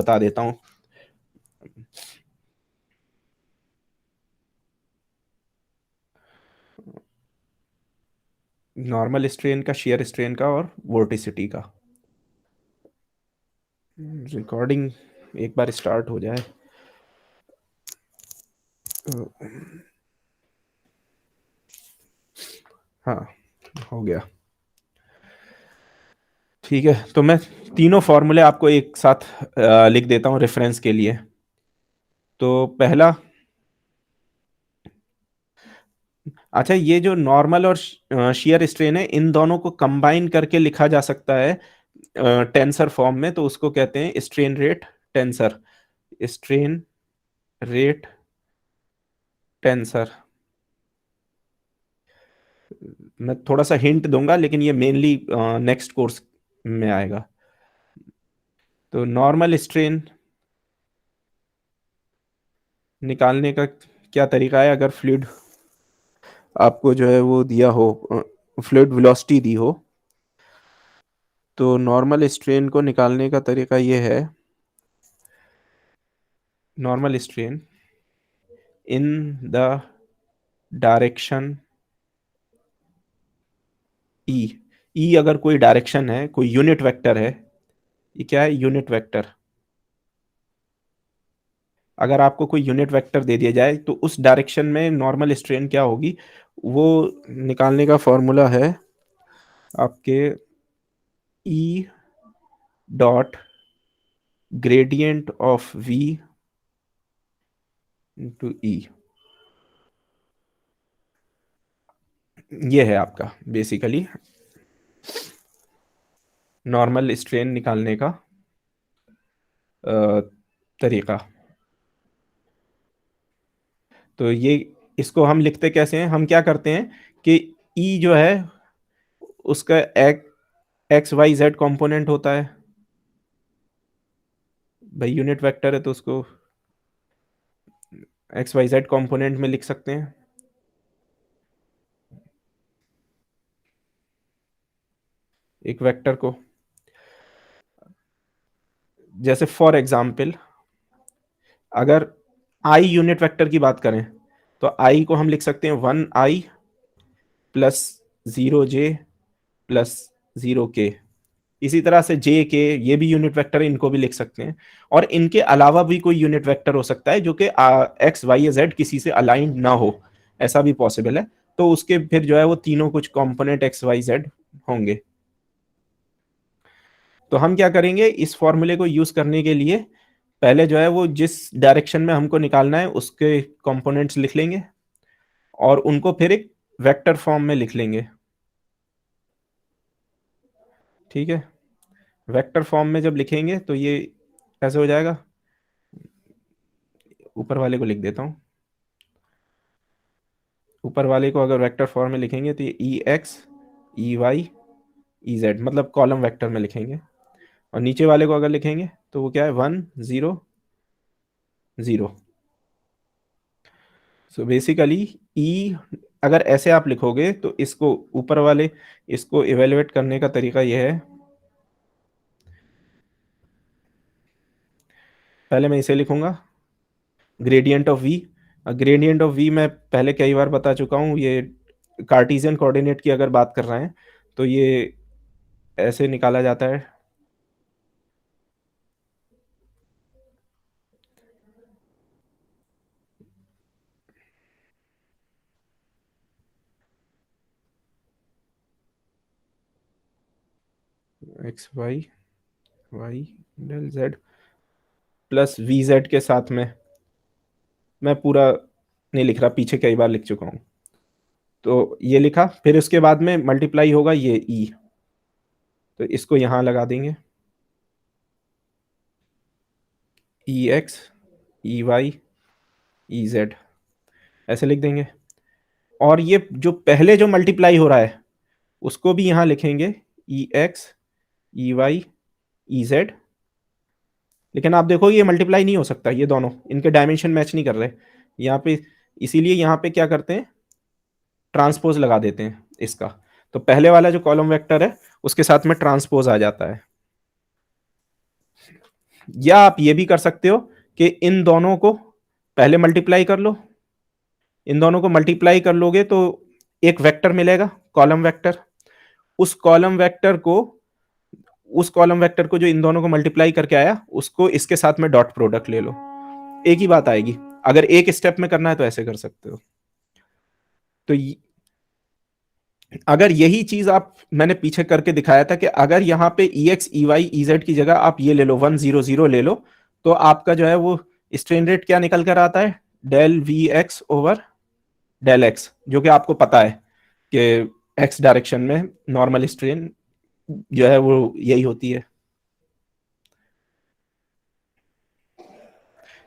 बता देता हूँ। नॉर्मल स्ट्रेन का, शेयर स्ट्रेन का और वोर्टिसिटी का। रिकॉर्डिंग एक बार स्टार्ट हो जाए। हाँ, हो गया। ठीक है, तो मैं तीनों फॉर्मूले आपको एक साथ लिख देता हूँ रेफरेंस के लिए। तो पहला, अच्छा, ये जो नॉर्मल और शियर स्ट्रेन है, इन दोनों को कंबाइन करके लिखा जा सकता है टेंसर फॉर्म में, तो उसको कहते हैं strain rate tensor. Strain rate tensor. मैं थोड़ा सा हिंट दूंगा, लेकिन ये मेनली नेक्स्ट कोर्स में आएगा। तो नॉर्मल स्ट्रेन निकालने का क्या तरीका है? अगर फ्लूइड आपको जो है वो दिया हो, फ्लूइड वेलोसिटी दी हो, तो नॉर्मल स्ट्रेन को निकालने का तरीका ये है, normal strain in the direction e. E अगर कोई डायरेक्शन है, कोई यूनिट वेक्टर है, ये क्या है? Unit vector. अगर आपको कोई यूनिट वेक्टर दे दिया जाए तो उस डायरेक्शन में नॉर्मल स्ट्रेन क्या होगी, वो निकालने का फॉर्मूला है आपके e dot gradient of v into e. ये है आपका बेसिकली नॉर्मल स्ट्रेन निकालने का तरीका। तो ये, इसको हम लिखते कैसे हैं? हम क्या करते हैं कि ई जो है उसका एक्स वाई जेड कंपोनेंट होता है। भाई यूनिट वेक्टर है तो उसको एक्स वाई जेड कंपोनेंट में लिख सकते हैं एक वेक्टर को। जैसे फॉर एग्जाम्पल, अगर आई यूनिट वेक्टर की बात करें, तो आई को हम लिख सकते हैं 1i plus 0j plus 0k। इसी तरह से जे के, ये भी यूनिट वेक्टर है, इनको भी लिख सकते हैं। और इनके अलावा भी कोई यूनिट वेक्टर हो सकता है जो कि एक्स वाई या जेड किसी से अलाइंड ना हो, ऐसा भी पॉसिबल है। तो उसके फिर जो है वो तीनों कुछ कंपोनेंट एक्स वाई जेड होंगे। तो हम क्या करेंगे, इस फॉर्मूले को यूज करने के लिए पहले जो है वो जिस डायरेक्शन में हमको निकालना है उसके कंपोनेंट्स लिख लेंगे, और उनको फिर एक वेक्टर फॉर्म में लिख लेंगे। ठीक है, वेक्टर फॉर्म में जब लिखेंगे तो ये कैसे हो जाएगा? ऊपर वाले को लिख देता हूँ। ऊपर वाले को अगर वेक्टर फॉर्म में लिखेंगे तो ये e x, e y, e z, मतलब कॉलम वेक्टर में लिखेंगे। और नीचे वाले को अगर लिखेंगे तो वो क्या है? 1 0 0। सो बेसिकली ई, अगर ऐसे आप लिखोगे तो इसको ऊपर वाले, इसको इवेलुएट करने का तरीका यह है, पहले मैं इसे लिखूंगा gradient of V. Gradient of V मैं पहले कई बार बता चुका हूँ, ये कार्टेशियन कोऑर्डिनेट की अगर बात कर रहे हैं तो ये ऐसे निकाला जाता है। X Y, Y del Z plus V Z के साथ में, मैं पूरा नहीं लिख रहा, पीछे कई बार लिख चुका हूँ। तो ये लिखा, फिर उसके बाद में मल्टीप्लाई होगा ये ई, तो इसको यहां लगा देंगे। E x, e y, e z, ऐसे लिख देंगे। और ये जो पहले जो मल्टीप्लाई हो रहा है उसको भी यहां लिखेंगे, e x, e y, e z. लेकिन आप देखो ये मल्टीप्लाई नहीं हो सकता, ये दोनों इनके डायमेंशन मैच नहीं कर रहे यहाँ पे। इसीलिए यहाँ पे क्या करते हैं, ट्रांसपोज लगा देते हैं इसका। तो पहले वाला जो कॉलम वेक्टर है उसके साथ में ट्रांसपोज आ जाता है। या आप ये भी कर सकते हो कि इन दोनों को पहले मल्टीप्लाई कर लो, इन दोनों को मल्टीप्लाई कर लोगे तो एक वेक्टर मिलेगा, कॉलम वेक्टर। उस कॉलम वेक्टर को उस कॉलम वेक्टर को जो इन दोनों को मल्टीप्लाई करके आया उसको इसके साथ में डॉट प्रोडक्ट ले लो, एक ही बात आएगी। अगर एक स्टेप में करना है तो ऐसे कर सकते हो। तो अगर यही चीज आप मैंने पीछे करके दिखाया था कि अगर यहाँ पे e x e y e z की जगह आप ये ले लो 100 ले लो, तो आपका जो है वो स्ट्रेन रेट क्या निकल कर आता है, del we x over del X, जो कि आपको पता है कि एक्स डायरेक्शन में नॉर्मल स्ट्रेन जो है वो यही होती है।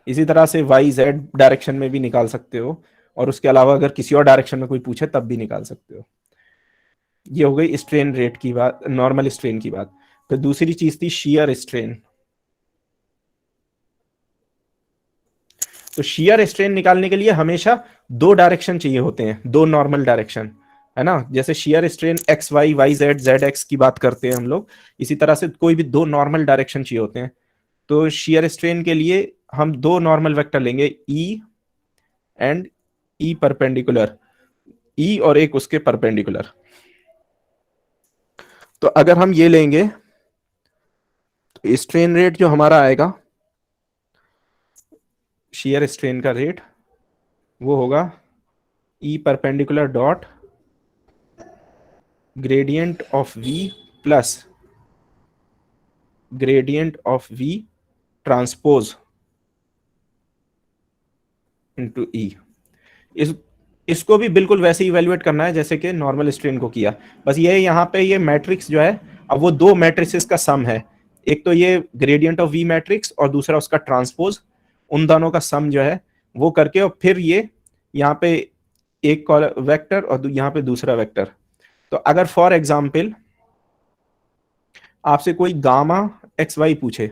इसी तरह से वाई जेड डायरेक्शन में भी निकाल सकते हो, और उसके अलावा अगर किसी और डायरेक्शन में कोई पूछे तब भी निकाल सकते हो। ये हो गई स्ट्रेन रेट की बात, नॉर्मल स्ट्रेन की बात। फिर दूसरी चीज थी शियर स्ट्रेन। तो शियर स्ट्रेन निकालने के लिए हमेशा दो डायरेक्शन चाहिए होते हैं, दो नॉर्मल डायरेक्शन, है ना। जैसे shear strain X Y Y Z Z X की बात करते हैं हम लोग, इसी तरह से कोई भी दो नॉर्मल डायरेक्शन चाहिए होते हैं। तो शियर स्ट्रेन के लिए हम दो नॉर्मल वेक्टर लेंगे, ई एंड ई परपेंडिकुलर, ई और एक उसके परपेंडिकुलर। तो अगर हम ये लेंगे तो स्ट्रेन रेट जो हमारा आएगा, शियर स्ट्रेन का रेट वो होगा e perpendicular dot gradient of v plus gradient of v transpose into e. इस इसको भी बिल्कुल वैसे ही इवेल्युएट करना है जैसे कि नॉर्मल स्ट्रेन को किया। बस ये यहाँ पे ये मैट्रिक्स जो है, अब वो दो मैट्रिक्स का सम है, एक तो ये ग्रेडियंट ऑफ वी मैट्रिक्स और दूसरा उसका ट्रांसपोज, उन दोनों का सम जो है वो करके, और फिर ये यहाँ पे एक वेक्टर और यहाँ पे दूसरा वेक्टर। तो अगर फॉर एग्जाम्पल आपसे कोई गामा एक्स वाई पूछे,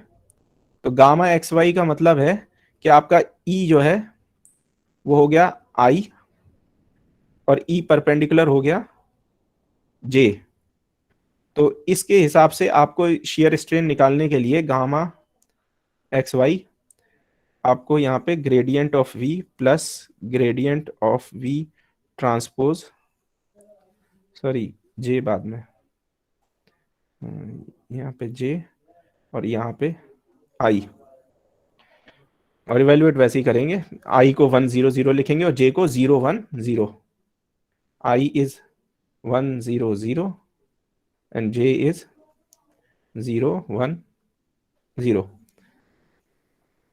तो गामा एक्स वाई का मतलब है कि आपका ई जो है वो हो गया आई, और ई परपेंडिकुलर हो गया जे। तो इसके हिसाब से आपको शियर स्ट्रेन निकालने के लिए गामा एक्स वाई आपको यहाँ पे gradient of v plus gradient of v transpose, sorry j बाद में, यहाँ पे जे और यहाँ पे आई, और इवेल्युएट वैसे ही करेंगे। आई को 100 लिखेंगे और जे को 010। I is 100 and J is 010।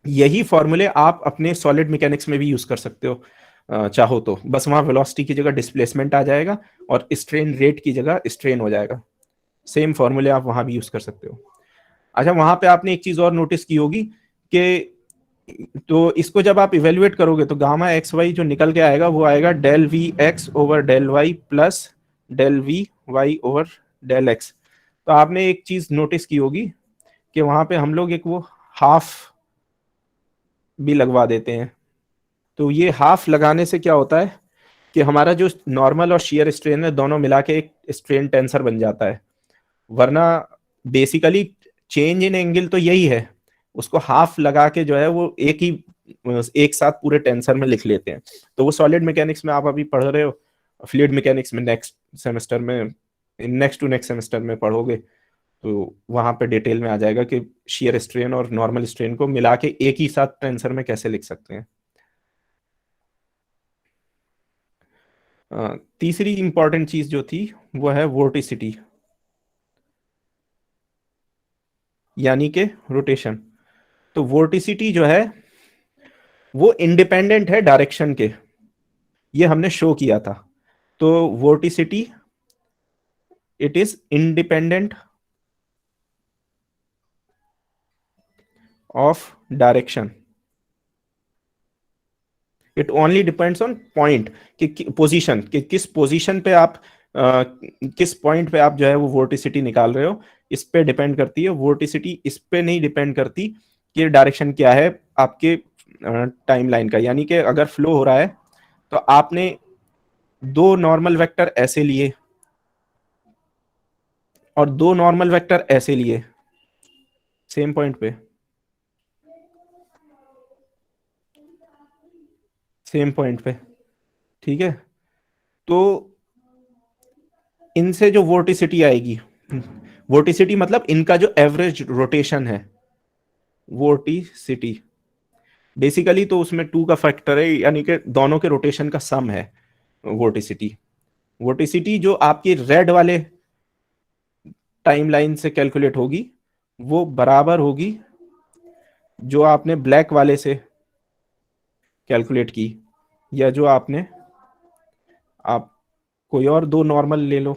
यही फॉर्मूले आप अपने सॉलिड मैकेनिक्स में भी यूज कर सकते हो, चाहो तो। बस वहां वेलोसिटी की जगह डिस्प्लेसमेंट आ जाएगा और स्ट्रेन रेट की जगह स्ट्रेन हो जाएगा। सेम फॉर्मूले आप वहां भी यूज कर सकते हो। अच्छा, वहां पे आपने एक चीज और नोटिस की होगी कि तो इसको जब आप इवेल्युएट करोगे तो गामा एक्स वाई जो निकल के आएगा वो आएगा del we x over del Y plus del we Y over del x. तो आपने एक चीज नोटिस की होगी कि वहां पे हम लोग एक वो हाफ भी लगवा देते हैं। तो ये हाफ लगाने से क्या होता है कि हमारा जो नॉर्मल और शियर स्ट्रेन है दोनों मिला के एक स्ट्रेन टेंसर बन जाता है। वरना बेसिकली चेंज इन एंगल तो यही है, उसको हाफ लगा के जो है वो एक साथ पूरे टेंसर में लिख लेते हैं। तो वो सॉलिड मैकेनिक्स में आप अभी पढ़ रहे हो, फ्लूइड मैकेनिक्स में नेक्स्ट सेमेस्टर में, नेक्स्ट टू नेक्स्ट सेमेस्टर में पढ़ोगे, तो वहां पे डिटेल में आ जाएगा कि शियर स्ट्रेन और नॉर्मल स्ट्रेन को मिला के एक ही साथ टेंसर में कैसे लिख सकते हैं। तीसरी इंपॉर्टेंट चीज जो थी वो है वोर्टिसिटी, यानी कि रोटेशन। तो वोर्टिसिटी जो है वो इंडिपेंडेंट है डायरेक्शन के, ये हमने शो किया था। तो vorticity it is independent of direction, it only depends on point, कि पोजीशन, कि किस पोजीशन पे आप किस पॉइंट पे आप जो है वो वोर्टिसिटी निकाल रहे हो, इस पे डिपेंड करती है। वोर्टिसिटी इस पे नहीं डिपेंड करती कि डायरेक्शन क्या है आपके टाइम लाइन का। यानी कि अगर फ्लो हो रहा है तो आपने दो नॉर्मल वेक्टर ऐसे लिए और दो नॉर्मल वेक्टर ऐसे लिए सेम पॉइंट पे, सेम पॉइंट पे, ठीक है। तो इनसे जो वोर्टिसिटी आएगी, वोर्टिसिटी मतलब इनका जो एवरेज रोटेशन है, वोर्टिसिटी बेसिकली तो उसमें 2 का फैक्टर है, यानी कि दोनों के रोटेशन का सम है वोर्टिसिटी। वोर्टिसिटी जो आपकी रेड वाले टाइमलाइन से कैलकुलेट होगी वो बराबर होगी जो आपने ब्लैक वाले से कैलकुलेट की, या जो आपने, आप कोई और 2 नॉर्मल ले लो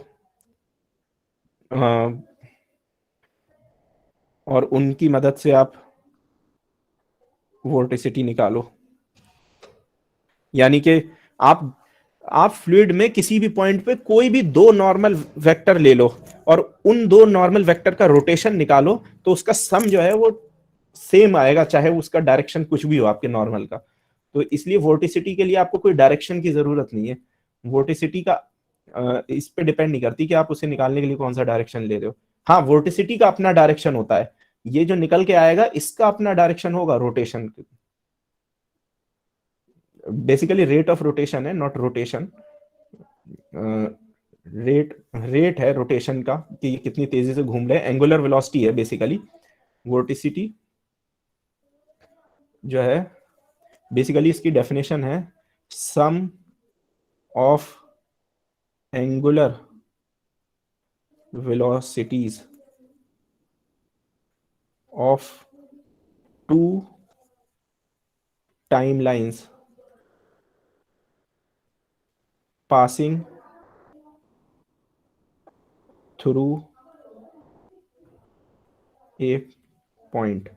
और उनकी मदद से आप वोर्टिसिटी निकालो। यानी कि आप फ्लूइड में किसी भी पॉइंट पे कोई भी 2 नॉर्मल वेक्टर ले लो और उन 2 नॉर्मल वेक्टर का रोटेशन निकालो, तो उसका सम जो है वो सेम आएगा, चाहे उसका डायरेक्शन कुछ भी हो आपके नॉर्मल का। तो इसलिए वोर्टिसिटी के लिए आपको कोई डायरेक्शन की जरूरत नहीं है। वोर्टिसिटी का इस पे डिपेंड नहीं करती कि आप उसे निकालने के लिए कौन सा डायरेक्शन ले रहे हो। हाँ, वोर्टिसिटी का अपना डायरेक्शन होता है, ये जो निकल के आएगा इसका अपना डायरेक्शन होगा rotation. Basically rate of rotation है, नॉट रोटेशन। रेट है रोटेशन का कि ये कितनी तेजी से घूम रहे हैं, एंगुलर वेलोसिटी है बेसिकली। वोर्टिसिटी जो है बेसिकली इसकी डेफिनेशन है sum of angular velocities of 2 timelines passing through a point।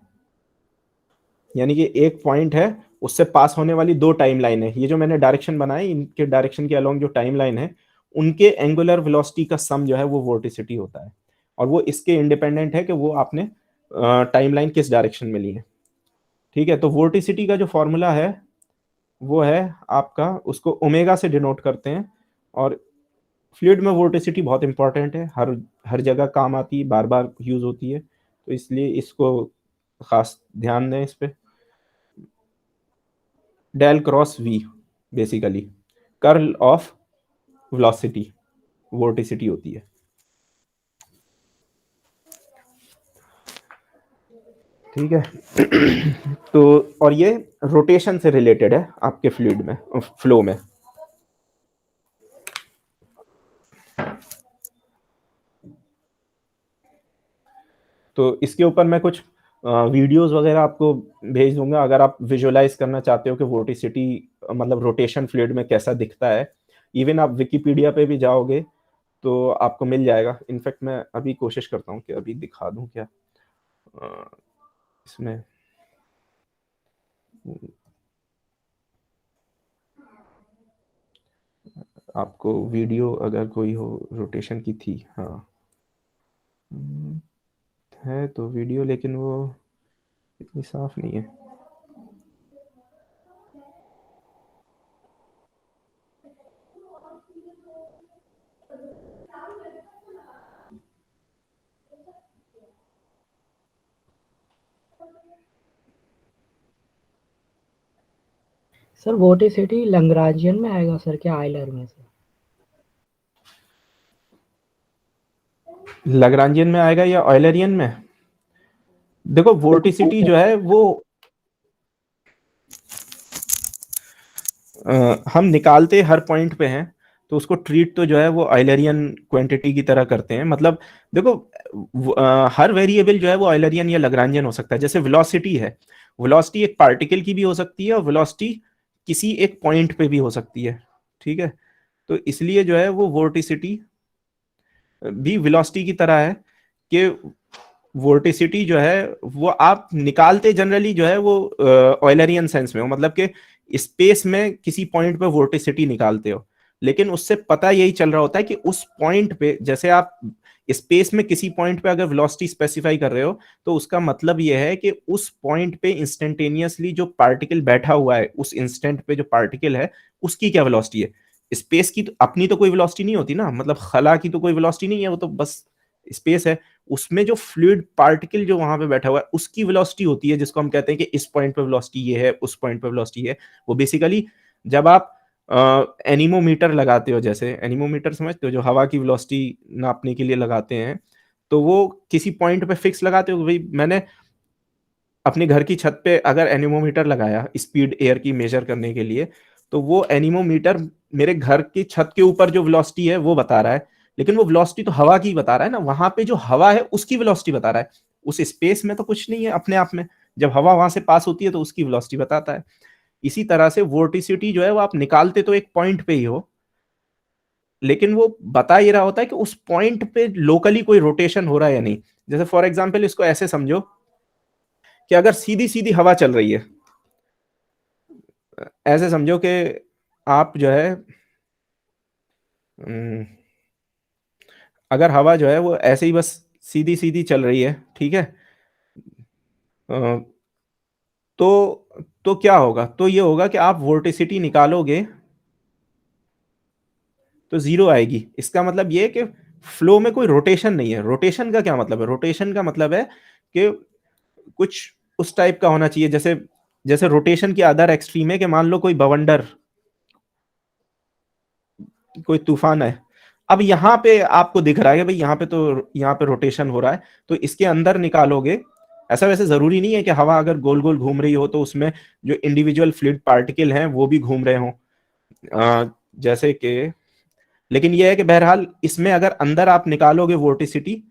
यानी कि एक पॉइंट है, उससे पास होने वाली 2 टाइमलाइन है, ये जो मैंने डायरेक्शन बनाए इनके डायरेक्शन के अलोंग जो टाइमलाइन है उनके एंगुलर वेलोसिटी का सम जो है वो वोर्टिसिटी होता है। और वो इसके इंडिपेंडेंट है कि वो आपने टाइमलाइन किस डायरेक्शन में ली है, ठीक है। तो वोर्टिसिटी का जो फॉर्मूला है वो है आपका, उसको ओमेगा से डिनोट करते हैं। और फ्लूइड में वोर्टिसिटी बहुत इंपॉर्टेंट है, हर हर जगह काम आती है, बार बार यूज होती है, तो इसलिए इसको खास ध्यान दें इस पे। Del cross V basically curl of velocity vorticity होती है, ठीक है। तो और ये रोटेशन से रिलेटेड है आपके फ्लूइड में, फ्लो में। तो इसके ऊपर मैं कुछ वीडियोस वगैरह आपको भेज दूंगा, अगर आप विजुअलाइज करना चाहते हो कि वोर्टिसिटी मतलब रोटेशन फ्लूइड में कैसा दिखता है। इवन आप विकिपीडिया पे भी जाओगे तो आपको मिल जाएगा। इनफैक्ट मैं अभी कोशिश करता हूँ कि अभी दिखा दूं क्या इसमें। आपको वीडियो अगर कोई हो रोटेशन की थी, हाँ है तो वीडियो, लेकिन वो इतनी साफ नहीं है। सर वोर्टिसिटी लैग्रांजियन में आएगा सर क्या आयलर में से? लैग्रांजियन में आएगा या ऑयलरियन में? देखो वोर्टिसिटी जो है वो हम निकालते हर पॉइंट पे हैं, तो उसको ट्रीट तो जो है वो ऑयलरियन क्वांटिटी की तरह करते हैं। मतलब देखो हर वेरिएबल जो है वो ऑयलरियन या लैग्रांजियन हो सकता है। जैसे वेलोसिटी है, वेलोसिटी एक पार्टिकल की भी हो सकती है और वेलोसिटी किसी एक पॉइंट पे भी हो सकती है, ठीक है। तो इसलिए जो है वो वोर्टिसिटी भी वेलोसिटी की तरह है कि वोर्टिसिटी जो है वो आप निकालते जनरली जो है वो ऑयलरियन सेंस में हो, मतलब कि स्पेस में किसी पॉइंट पे वोर्टिसिटी निकालते हो, लेकिन उससे पता यही चल रहा होता है कि उस पॉइंट पे, जैसे आप स्पेस में किसी पॉइंट पे अगर वेलोसिटी स्पेसिफाई कर रहे हो तो उसका मतलब यह है कि उस पॉइंट पे इंस्टेंटेनियसली जो पार्टिकल बैठा हुआ है, उस इंस्टेंट पे जो पार्टिकल है उसकी क्या वेलोसिटी है। स्पेस की तो अपनी तो कोई वेलोसिटी नहीं होती ना, मतलब खला की तो कोई वेलोसिटी नहीं है, वो तो बस स्पेस है, उसमें जो फ्लूइड पार्टिकल जो वहां पे बैठा हुआ है उसकी वेलोसिटी होती है, जिसको हम कहते हैं कि इस पॉइंट पे वेलोसिटी ये है, उस पॉइंट पे वेलोसिटी है। वो बेसिकली जब आप एनीमोमीटर लगाते हो, जैसे एनीमोमीटर समझते हो जो हवा की वेलोसिटी नापने के लिए लगाते हैं, तो वो किसी पॉइंट पे फिक्स लगाते हो। भाई मैंने अपने घर की छत पे अगर एनीमोमीटर लगाया स्पीड एयर की मेजर करने के लिए, तो वो एनीमोमीटर मेरे घर की छत के ऊपर जो वेलोसिटी है वो बता रहा है, लेकिन वो वेलोसिटी तो हवा की बता रहा है ना, वहां पे जो हवा है उसकी वेलोसिटी बता रहा है। उस स्पेस में तो कुछ नहीं है अपने आप में, जब हवा वहां से पास होती है तो उसकी वेलोसिटी बताता है। इसी तरह से वोर्टिसिटी जो है वो आप निकालते तो एक पॉइंट पे ही हो, लेकिन वो बता ये रहा होता है कि उस पॉइंट पे लोकली कोई रोटेशन हो रहा है या नहीं। जैसे फॉर एग्जाम्पल इसको ऐसे समझो कि अगर सीधी सीधी हवा चल रही है, ऐसे समझो कि आप जो है अगर हवा जो है वो ऐसे ही बस सीधी सीधी चल रही है, ठीक है, अ, तो क्या होगा, तो ये होगा कि आप वोर्टिसिटी निकालोगे तो जीरो आएगी। इसका मतलब ये है कि फ्लो में कोई रोटेशन नहीं है। रोटेशन का क्या मतलब है, रोटेशन का मतलब है कि कुछ उस टाइप का होना चाहिए, जैसे जैसे रोटेशन की अदर एक्सट्रीम है कि मान लो कोई बवंडर, कोई तूफान है, अब यहाँ पे आपको दिख रहा है कि भाई यहाँ पे तो यहाँ पे रोटेशन हो रहा है, तो इसके अंदर निकालोगे। ऐसा वैसे जरूरी नहीं है कि हवा अगर गोल गोल घूम रही हो तो उसमें जो इंडिविजुअल फ्लूइड पार्टिकल हैं वो भी घूम रहे हों, जैसे कि, लेकिन यह है कि बहरहाल इसमें अगर अंदर आप निकालोगे वोर्टिसिटी,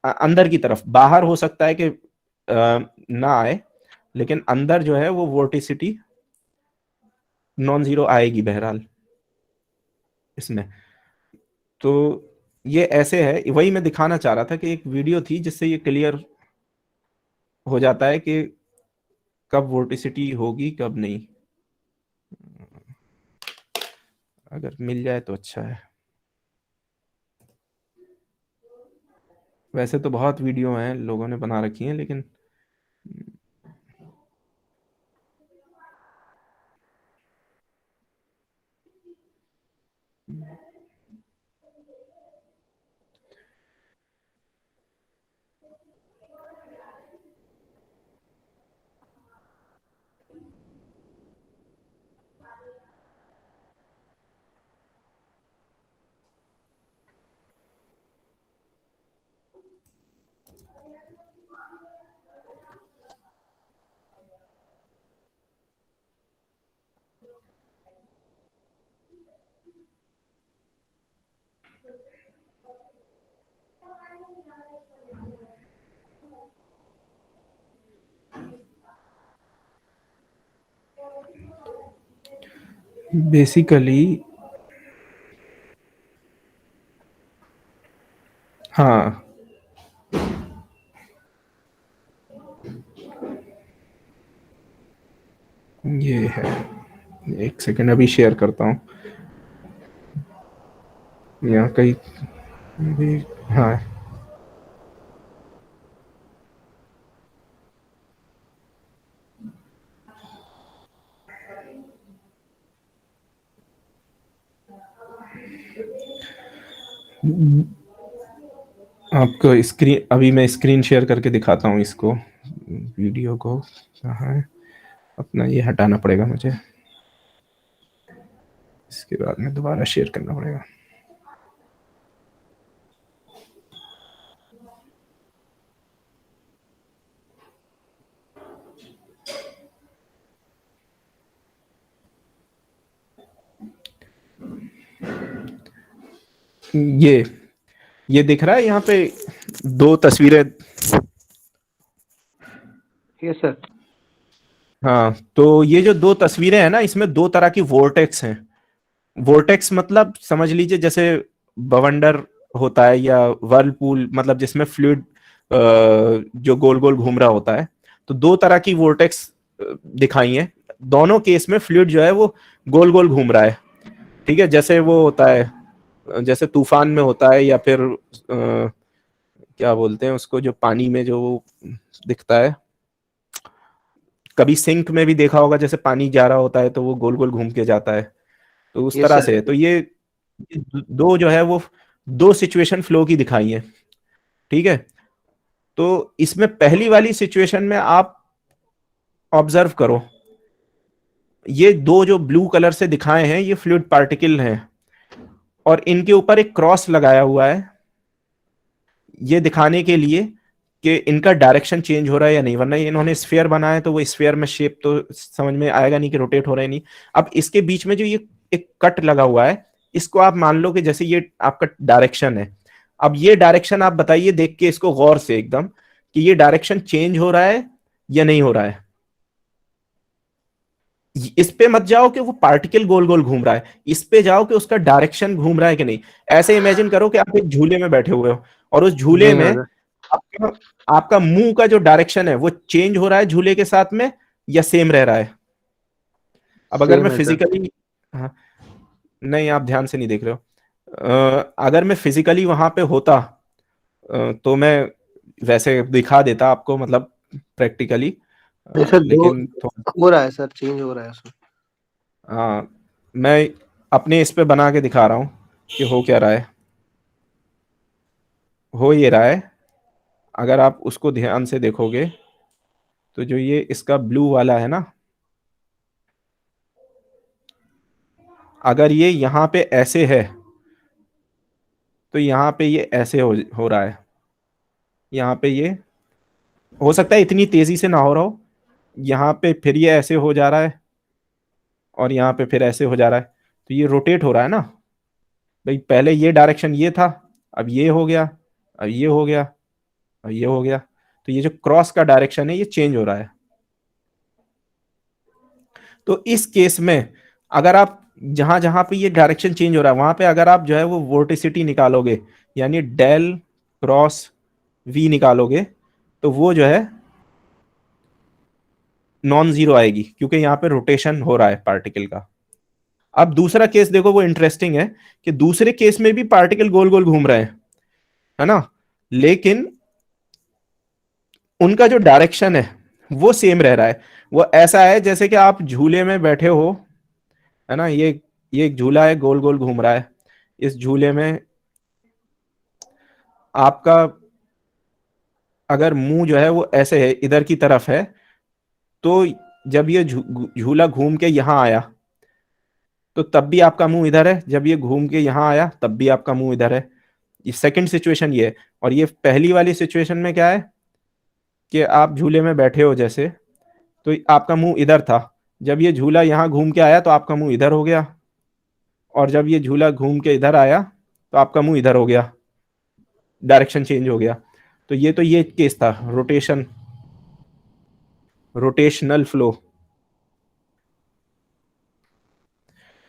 अंदर की तरफ, बाहर हो सकता है कि ना आए, लेकिन अंदर जो है वो वोर्टिसिटी नॉन जीरो आएगी बहरहाल इसमें। तो ये ऐसे है, वही मैं दिखाना चाह रहा था कि एक वीडियो थी जिससे ये क्लियर हो जाता है कि कब वोर्टिसिटी होगी कब नहीं। अगर मिल जाए तो अच्छा है। वैसे तो बहुत वीडियो हैं लोगों ने बना रखी हैं, लेकिन बेसिकली हाँ, ये है, एक सेकंड अभी शेयर करता हूँ यहाँ कहीं भी। हाँ, आपको स्क्रीन, अभी मैं स्क्रीन शेयर करके दिखाता हूँ इसको, वीडियो को। कहाँ है अपना, ये हटाना पड़ेगा मुझे, इसके बाद में दोबारा शेयर करना पड़ेगा। ये दिख रहा है यहाँ पे दो तस्वीरें। Yes sir. हाँ, तो ये जो दो तस्वीरें हैं ना, इसमें दो तरह की वोर्टेक्स हैं। वोर्टेक्स मतलब समझ लीजिए जैसे बवंडर होता है, या वर्लपूल, मतलब जिसमें फ्लूइड जो गोल गोल घूम रहा होता है। तो दो तरह की वोर्टेक्स दिखाई है। दोनों केस में फ्लूइड जो है वो गोल गोल घूम रहा है, ठीक है, जैसे वो होता है, जैसे तूफान में होता है, या फिर क्या बोलते हैं उसको, जो पानी में जो दिखता है, कभी सिंक में भी देखा होगा, जैसे पानी जा रहा होता है तो वो गोल गोल घूम के जाता है। तो उस यस तरह सर। से है। तो ये दो जो है वो दो सिचुएशन फ्लो की दिखाई है। ठीक है। तो इसमें पहली वाली सिचुएशन में आप ऑब्जर्व करो, ये दो जो ब्लू कलर से दिखाए हैं ये फ्लूइड पार्टिकल हैं, और इनके ऊपर एक क्रॉस लगाया हुआ है ये दिखाने के लिए कि इनका डायरेक्शन चेंज हो रहा है या नहीं, वरना इन्होंने स्फीयर बनाया तो वो स्फीयर में शेप तो समझ में आएगा नहीं कि रोटेट हो रहा है नहीं। अब इसके बीच में जो ये एक कट लगा हुआ है, इसको आप मान लो कि जैसे ये आपका डायरेक्शन है। अब ये डायरेक्शन आप बताइए देख के इसको गौर से एकदम, कि ये डायरेक्शन चेंज हो रहा है या नहीं हो रहा है। इस पे मत जाओ कि वो पार्टिकल गोल गोल घूम रहा है, इस पे जाओ कि उसका डायरेक्शन घूम रहा है कि नहीं। ऐसे इमेजिन करो कि आप एक झूले में बैठे हुए हो, और उस झूले नहीं में होगा। आपका आपका मुंह का जो डायरेक्शन है वो चेंज हो रहा है झूले के साथ में, या सेम रह रहा है। अब अगर मैं सेम है सर। फिजिकली, हाँ, नहीं आप ध्यान से नहीं देख रहे हो। अगर मैं फिजिकली वहां पे होता, तो मैं वैसे दिखा देता आपको, मतलब प्रैक्टिकली, नहीं सर, दो लेकिन हो रहा है सर, चेंज हो रहा है सर। हाँ, मैं अपने इस पे बना के दिखा रहा हूँ कि हो क्या रहा है। हो ये रहा है, अगर आप उसको ध्यान से देखोगे तो जो ये इसका ब्लू वाला है ना, अगर ये यहाँ पे ऐसे है तो यहाँ पे ये ऐसे हो रहा है। यहाँ पे ये हो सकता है इतनी तेजी से ना हो रहा हो, यहाँ पे फिर ये ऐसे हो जा रहा है, और यहाँ पे फिर ऐसे हो जा रहा है। तो ये रोटेट हो रहा है ना भाई, पहले ये डायरेक्शन ये था, अब ये हो गया, अब ये हो गया, अब ये हो गया। तो ये जो क्रॉस का डायरेक्शन है ये चेंज हो रहा है। तो इस केस में अगर आप जहां जहां पे ये डायरेक्शन चेंज हो रहा है वहां पे अगर आप जो है वो वोर्टिसिटी निकालोगे, यानी डेल क्रॉस वी निकालोगे, तो वो जो है नॉन जीरो आएगी, क्योंकि यहाँ पे रोटेशन हो रहा है पार्टिकल का। अब दूसरा केस देखो, वो इंटरेस्टिंग है कि दूसरे केस में भी पार्टिकल गोल गोल घूम रहे हैं, है ना, लेकिन उनका जो डायरेक्शन है वो सेम रह रहा है। वो ऐसा है जैसे कि आप झूले में बैठे हो, है ना, ये एक झूला है गोल गोल घूम रहा है। इस झूले में आपका अगर मुंह जो है वो ऐसे है इधर की तरफ है, तो जब ये झूला घूम के यहां आया तो तब भी आपका मुंह इधर है, जब ये घूम के यहां आया तब भी आपका मुंह इधर है। ये सेकंड सिचुएशन ये है। और ये पहली वाली सिचुएशन में क्या है कि आप झूले में बैठे हो जैसे, तो आपका मुंह इधर था, जब ये झूला यहां घूम के आया तो आपका मुंह इधर हो गया, और जब ये झूला घूम के इधर आया तो आपका मुंह इधर हो गया, डायरेक्शन चेंज हो गया। तो ये केस था रोटेशन, रोटेशनल फ्लो।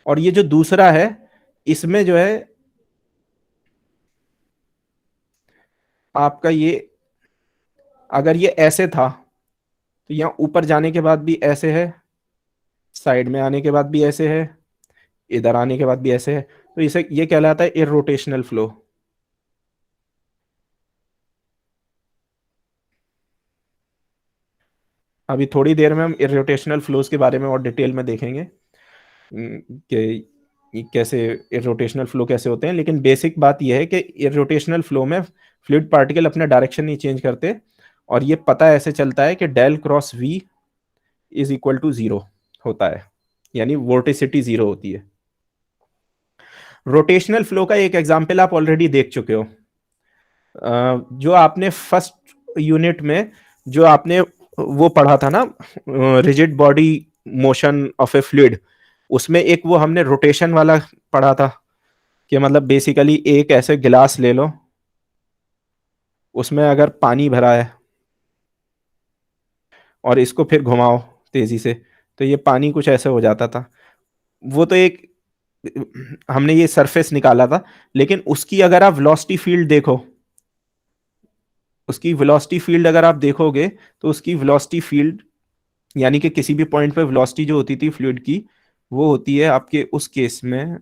और ये जो दूसरा है इसमें जो है आपका ये, अगर ये ऐसे था तो यहाँ ऊपर जाने के बाद भी ऐसे है, साइड में आने के बाद भी ऐसे है, इधर आने के बाद भी ऐसे है, तो इसे ये कहलाता है इरोटेशनल फ्लो। अभी थोड़ी देर में हम इरोटेशनल फ्लोज के बारे में और डिटेल में देखेंगे कि ये कैसे इरोटेशनल फ्लो कैसे होते हैं, लेकिन बेसिक बात यह है कि इरोटेशनल फ्लो में फ्लूइड पार्टिकल अपना डायरेक्शन नहीं चेंज करते, और ये पता ऐसे चलता है कि del cross v is equal to zero होता है, यानी वोर्टिसिटी जीरो होती है। रोटेशनल फ्लो का एक एग्जांपल आप ऑलरेडी देख चुके हो, जो आपने फर्स्ट यूनिट में जो आपने वो पढ़ा था ना, rigid body motion of a fluid, उसमें एक वो हमने रोटेशन वाला पढ़ा था, कि मतलब बेसिकली एक ऐसे गिलास ले लो, उसमें अगर पानी भरा है और इसको फिर घुमाओ तेजी से, तो ये पानी कुछ ऐसे हो जाता था। वो तो एक हमने ये सरफेस निकाला था, लेकिन उसकी अगर आप वेलोसिटी फील्ड देखो, उसकी वेलोसिटी फील्ड अगर आप देखोगे तो उसकी वेलोसिटी फील्ड, यानी कि किसी भी पॉइंट पे वेलोसिटी जो होती थी फ्लूइड की, वो होती है आपके उस केस में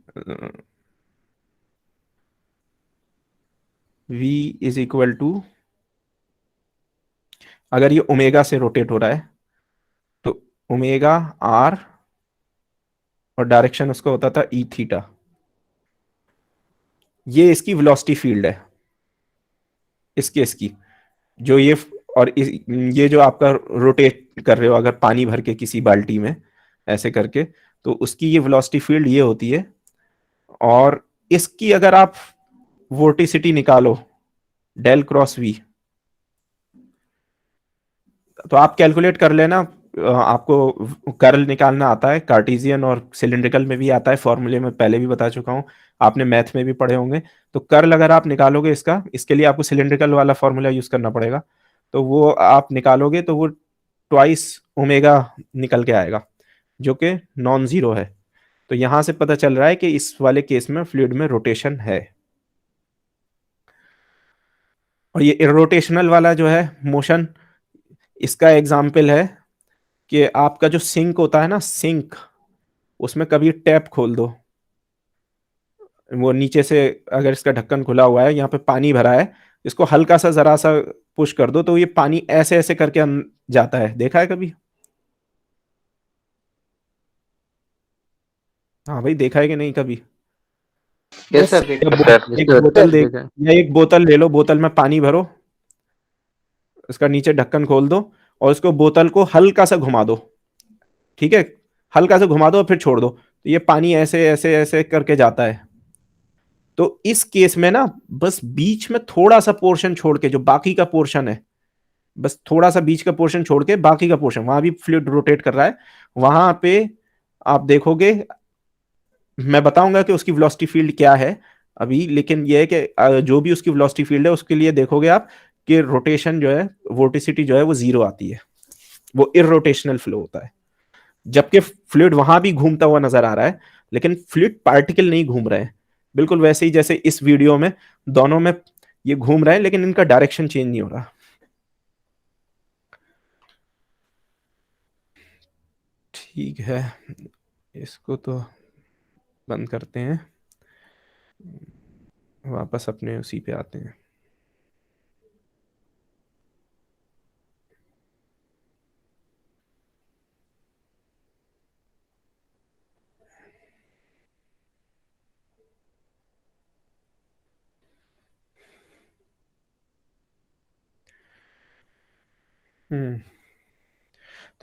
v इज इक्वल टू, अगर ये ओमेगा से रोटेट हो रहा है तो ओमेगा आर, और डायरेक्शन उसका होता था ई थीटा। ये इसकी वेलोसिटी फील्ड है। इस केस की, जो ये और ये जो आपका रोटेट कर रहे हो अगर पानी भर के किसी बाल्टी में ऐसे करके, तो उसकी ये वेलोसिटी फील्ड ये होती है। और इसकी अगर आप वोर्टिसिटी निकालो डेल क्रॉस वी, तो आप कैलकुलेट कर लेना। आपको कर्ल निकालना आता है, कार्टेशियन और सिलिंड्रिकल में भी आता है, फॉर्मूले में पहले भी बता चुका हूं, आपने मैथ में भी पढ़े होंगे। तो कर्ल अगर आप निकालोगे इसका, इसके लिए आपको सिलिंड्रिकल वाला फॉर्मूला यूज करना पड़ेगा। तो वो आप निकालोगे तो वो ट्वाइस ओमेगा निकल के आएगा, जो कि नॉन जीरो है। तो यहां से पता चल रहा है कि इस वाले केस में फ्लूइड में रोटेशन है। और ये इरोटेशनल वाला जो है मोशन, इसका एग्जाम्पल है कि आपका जो सिंक होता है ना, सिंक, उसमें कभी टैप खोल दो, वो नीचे से अगर इसका ढक्कन खुला हुआ है, यहाँ पे पानी भरा है, इसको हल्का सा जरा सा पुश कर दो तो ये पानी ऐसे ऐसे करके जाता है, देखा है कभी? हाँ भाई, देखा है कि नहीं कभी? यस बस सर, या एक देखा बोतल है, देख, देखा है। या एक बोतल ले लो, बोतल में पानी भरो, इसका नीचे ढक्कन खोल दो और उसको बोतल को हल्का सा घुमा दो, ठीक है? हल्का सा घुमा दो और फिर छोड़ दो, तो ये पानी ऐसे ऐसे ऐसे करके जाता है। तो इस केस में ना, बस बीच में थोड़ा सा पोर्शन छोड़ के, जो बाकी का पोर्शन है, बस थोड़ा सा बीच का पोर्शन छोड़ के बाकी का पोर्शन, वहां भी फ्लूइड रोटेट कर रहा है, वहां पे आप देखोगे, मैं बताऊंगा कि उसकी वेलोसिटी फील्ड क्या है अभी, लेकिन यह है कि जो भी उसकी वेलोसिटी फील्ड है उसके लिए देखोगे आप कि रोटेशन जो है, वोर्टिसिटी जो है वो जीरो आती है, वो इरोटेशनल फ्लो होता है। जबकि फ्लूइड वहां भी घूमता हुआ नजर आ रहा है, लेकिन फ्लूइड पार्टिकल नहीं घूम रहे हैं, बिल्कुल वैसे ही जैसे इस वीडियो में दोनों में ये घूम रहे हैं, लेकिन इनका डायरेक्शन चेंज नहीं हो रहा। ठीक है, इसको तो बंद करते हैं, वापस अपने उसी पे आते हैं।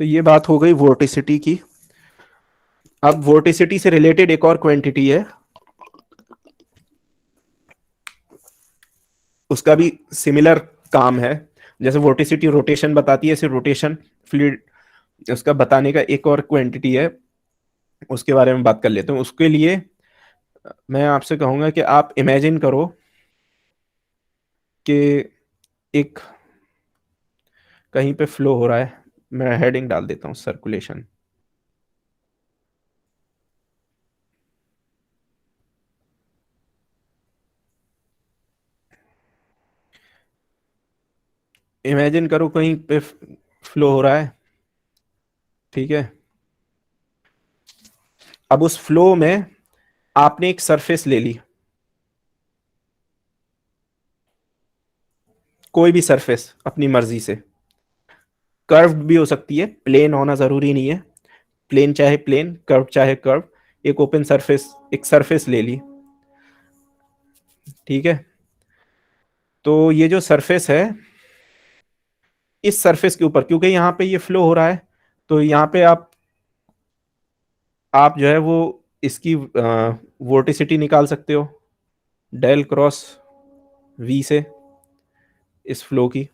तो ये बात हो गई वोर्टिसिटी की। अब वोर्टिसिटी से रिलेटेड एक और क्वांटिटी है, उसका भी सिमिलर काम है। जैसे वोर्टिसिटी रोटेशन बताती है, ऐसे रोटेशन फ्लूइड उसका बताने का एक और क्वांटिटी है, उसके बारे में बात कर लेते हैं। उसके लिए मैं आपसे कहूंगा कि आप इमेजिन करो कि एक कहीं पे फ्लो हो रहा है, मैं हेडिंग डाल देता हूं सर्कुलेशन। इमेजिन करो कहीं पे फ्लो हो रहा है, ठीक है? अब उस फ्लो में आपने एक सरफेस ले ली, कोई भी सरफेस अपनी मर्जी से, कर्व्ड भी हो सकती है, प्लेन होना जरूरी नहीं है, प्लेन चाहे प्लेन, कर्व चाहे कर्व, एक ओपन सरफेस, एक सरफेस ले ली, ठीक है? तो ये जो सरफेस है, इस सरफेस के ऊपर क्योंकि यहाँ पे ये फ्लो हो रहा है, तो यहाँ पे आप जो है वो इसकी वोर्टिसिटी निकाल सकते हो डेल क्रॉस वी से, इस फ्लो की,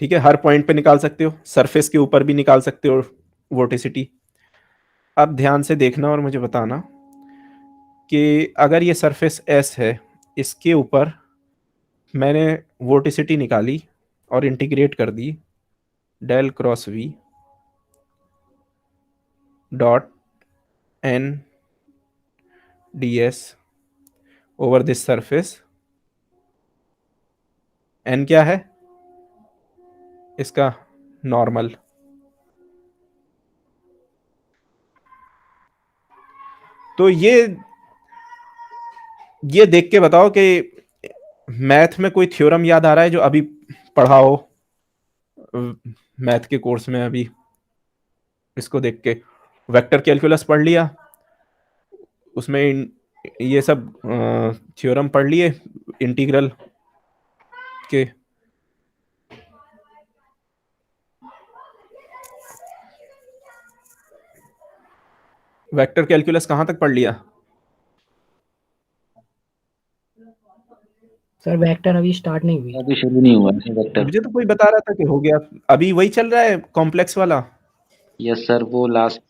ठीक है? हर पॉइंट पे निकाल सकते हो, सरफेस के ऊपर भी निकाल सकते हो वोर्टिसिटी। अब ध्यान से देखना और मुझे बताना कि अगर ये सरफेस एस है, इसके ऊपर मैंने वोर्टिसिटी निकाली और इंटीग्रेट कर दी del cross v dot n d s over this surface. N क्या है इसका? नॉर्मल। तो ये देख के बताओ कि मैथ में कोई थ्योरम याद आ रहा है जो अभी पढ़ा हो मैथ के कोर्स में अभी? इसको देख के वेक्टर कैलकुलस पढ़ लिया, उसमें ये सब थ्योरम पढ़ लिए, इंटीग्रल के वेक्टर कैलकुलस कहाँ तक पढ़ लिया? सर वेक्टर अभी स्टार्ट नहीं हुई। अभी शुरू नहीं हुआ है वेक्टर। मुझे तो कोई बता रहा था कि हो गया, अभी वही चल रहा है कॉम्प्लेक्स वाला। यस सर, वो लास्ट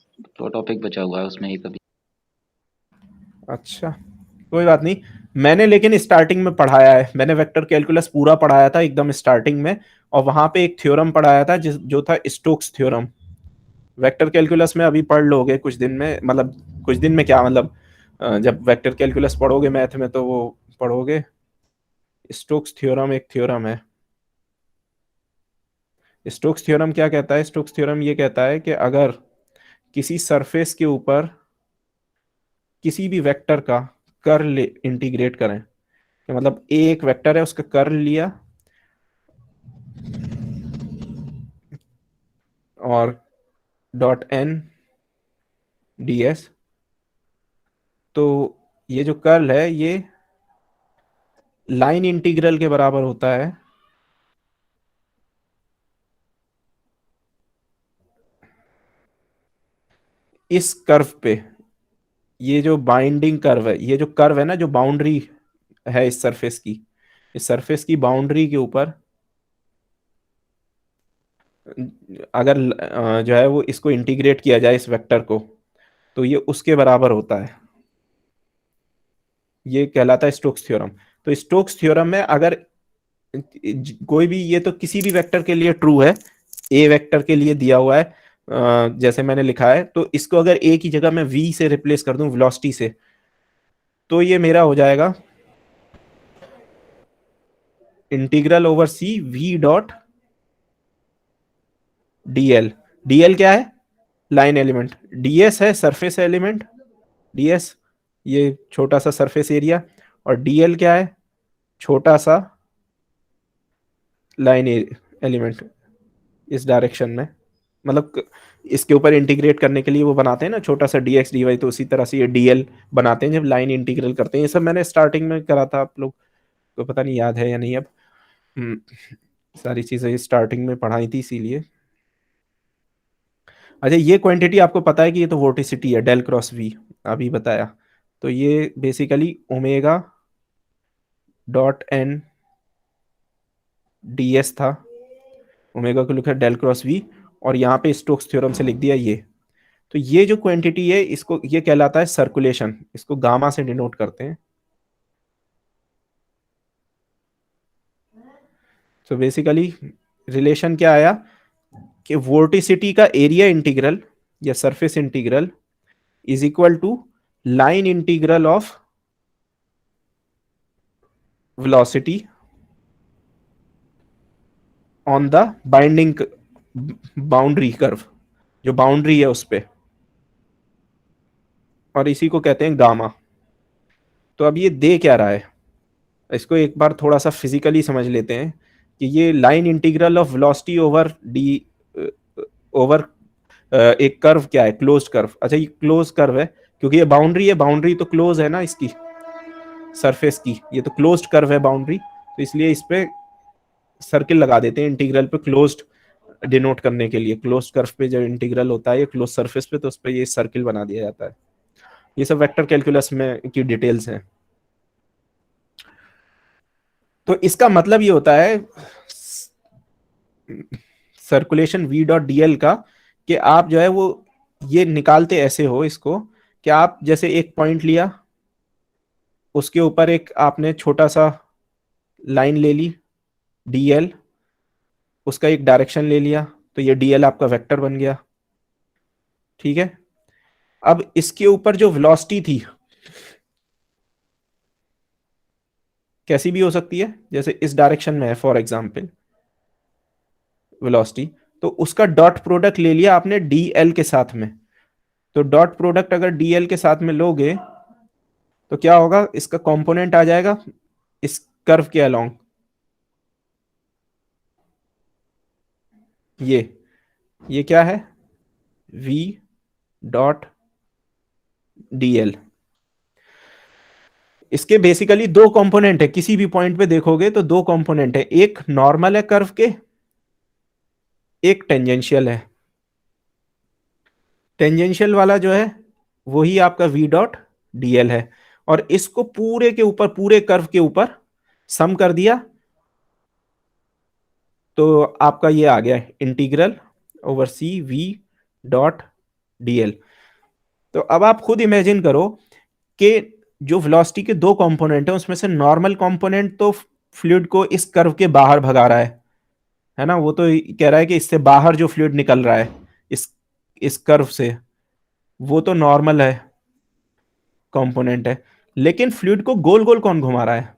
टॉपिक बचा हुआ है उसमें एक अभी। अच्छा, कोई बात नहीं। मैंने लेकिन स्टार्टिंग में पढ़ाया है, मैंने वेक्टर कैलकुलस पूरा पढ़ाया था एकदम स्टार्टिंग में, और वहां पे एक थ्योरम पढ़ाया था जो था स्टोक्स थ्योरम। वेक्टर कैलकुलस में अभी पढ़ लोगे कुछ दिन में, मतलब कुछ दिन में क्या, मतलब जब वेक्टर कैलकुलस पढ़ोगे मैथ में तो वो पढ़ोगे। स्टोक्स थ्योरम एक थ्योरम है। स्टोक्स थ्योरम क्या कहता है? स्टोक्स थ्योरम ये कहता है कि अगर किसी सरफेस के ऊपर किसी भी वेक्टर का कर्ल इंटीग्रेट करें, कि मतलब ए एक वेक्टर है उसका कर्ल लिया और डॉट एन डी एस, तो ये जो कर्ल है ये लाइन इंटीग्रल के बराबर होता है इस कर्व पे। ये जो बाइंडिंग कर्व है, ये जो कर्व है ना, जो बाउंड्री है इस सरफेस की, इस सरफेस की बाउंड्री के ऊपर अगर जो है वो इसको इंटीग्रेट किया जाए इस वेक्टर को, तो ये उसके बराबर होता है। ये कहलाता है स्टोक्स थ्योरम। तो स्टोक्स थ्योरम में अगर कोई भी, ये तो किसी भी वेक्टर के लिए ट्रू है, ए वेक्टर के लिए दिया हुआ है जैसे मैंने लिखा है, तो इसको अगर ए की जगह मैं वी से रिप्लेस कर दूं, वेलोसिटी से, तो ये मेरा हो जाएगा इंटीग्रल ओवर सी वी डॉट डीएल। डीएल क्या है? Line element. डीएस है सरफेस एलिमेंट, डीएस ये छोटा सा सरफेस एरिया, और डीएल क्या है? छोटा सा लाइन एलिमेंट इस डायरेक्शन में। मतलब इसके ऊपर इंटीग्रेट करने के लिए वो बनाते हैं ना छोटा सा डी एक्स डी वाई, तो उसी तरह से ये डीएल बनाते हैं जब लाइन इंटीग्रल करते हैं। ये सब मैंने स्टार्टिंग में करा था, आप लोग को पता नहीं याद है या नहीं अब। हम्म, सारी चीजें स्टार्टिंग में पढ़ाई थी इसीलिए। अच्छा, ये क्वांटिटी आपको पता है कि ये तो वोर्टिसिटी है, डेल क्रॉस वी, अभी बताया। तो ये basically omega dot n d s था, ओमेगा को लिखा डेल क्रॉस वी, और यहाँ पे स्टोक्स थ्योरम से लिख दिया ये। तो ये जो क्वांटिटी है इसको ये कहलाता है सर्कुलेशन, इसको गामा से डिनोट करते हैं। तो बेसिकली रिलेशन क्या आया कि वोर्टिसिटी का एरिया इंटीग्रल या surface integral is equal to line integral of velocity on the binding boundary curve, जो बाउंड्री है उस पे, और इसी को कहते हैं गामा। तो अब ये दे क्या रहा है, इसको एक बार थोड़ा सा फिजिकली समझ लेते हैं कि ये line integral of velocity over D over एक कर्व क्या है, क्लोज्ड कर्व। अच्छा, ये क्लोज कर्व है क्योंकि ये बाउंड्री है, बाउंड्री तो क्लोज है ना इसकी सरफेस की, ये तो क्लोज्ड कर्व है बाउंड्री, तो इसलिए इस पे सर्किल लगा देते हैं इंटीग्रल पे, क्लोज्ड डिनोट करने के लिए। क्लोज्ड कर्व पे जब इंटीग्रल होता है ये क्लोज सरफेस पे, तो उस पे ये सर्किल बना दिया जाता है। ये सब वेक्टर कैलकुलस में की डिटेल्स हैं। तो इसका मतलब ये होता है सर्कुलेशन वी डॉट डीएल का, कि आप जो है वो ये निकालते ऐसे हो इसको, कि आप जैसे एक पॉइंट लिया, उसके ऊपर एक आपने छोटा सा लाइन ले ली डीएल, उसका एक डायरेक्शन ले लिया, तो ये डीएल आपका वेक्टर बन गया। ठीक है, अब इसके ऊपर जो वेलोसिटी थी कैसी भी हो सकती है, जैसे इस डायरेक्शन में है फॉर एग्जांपल वेलोसिटी, तो उसका डॉट प्रोडक्ट ले लिया आपने डीएल के साथ में। तो डॉट प्रोडक्ट अगर डीएल के साथ में लोगे तो क्या होगा, इसका कंपोनेंट आ जाएगा इस कर्व के अलोंग, ये क्या है, v डॉट डीएल। इसके बेसिकली दो कंपोनेंट है, किसी भी पॉइंट पे देखोगे तो दो कंपोनेंट है, एक नॉर्मल है कर्व के, एक टेंजेंशियल है। टेंजेंशियल वाला जो है वही आपका v डॉट dl है, और इसको पूरे के ऊपर, पूरे कर्व के ऊपर सम कर दिया तो आपका ये आ गया इंटीग्रल ओवर सी v डॉट dl। तो अब आप खुद इमेजिन करो कि जो वेलोसिटी के दो कंपोनेंट है उसमें से नॉर्मल कंपोनेंट तो फ्लूइड को इस कर्व के बाहर भगा रहा है ना, वो तो कह रहा है कि इससे बाहर जो फ्लूइड निकल रहा है इस कर्व से, वो तो नॉर्मल है कंपोनेंट है। लेकिन फ्लूइड को गोल गोल कौन घुमा रहा है?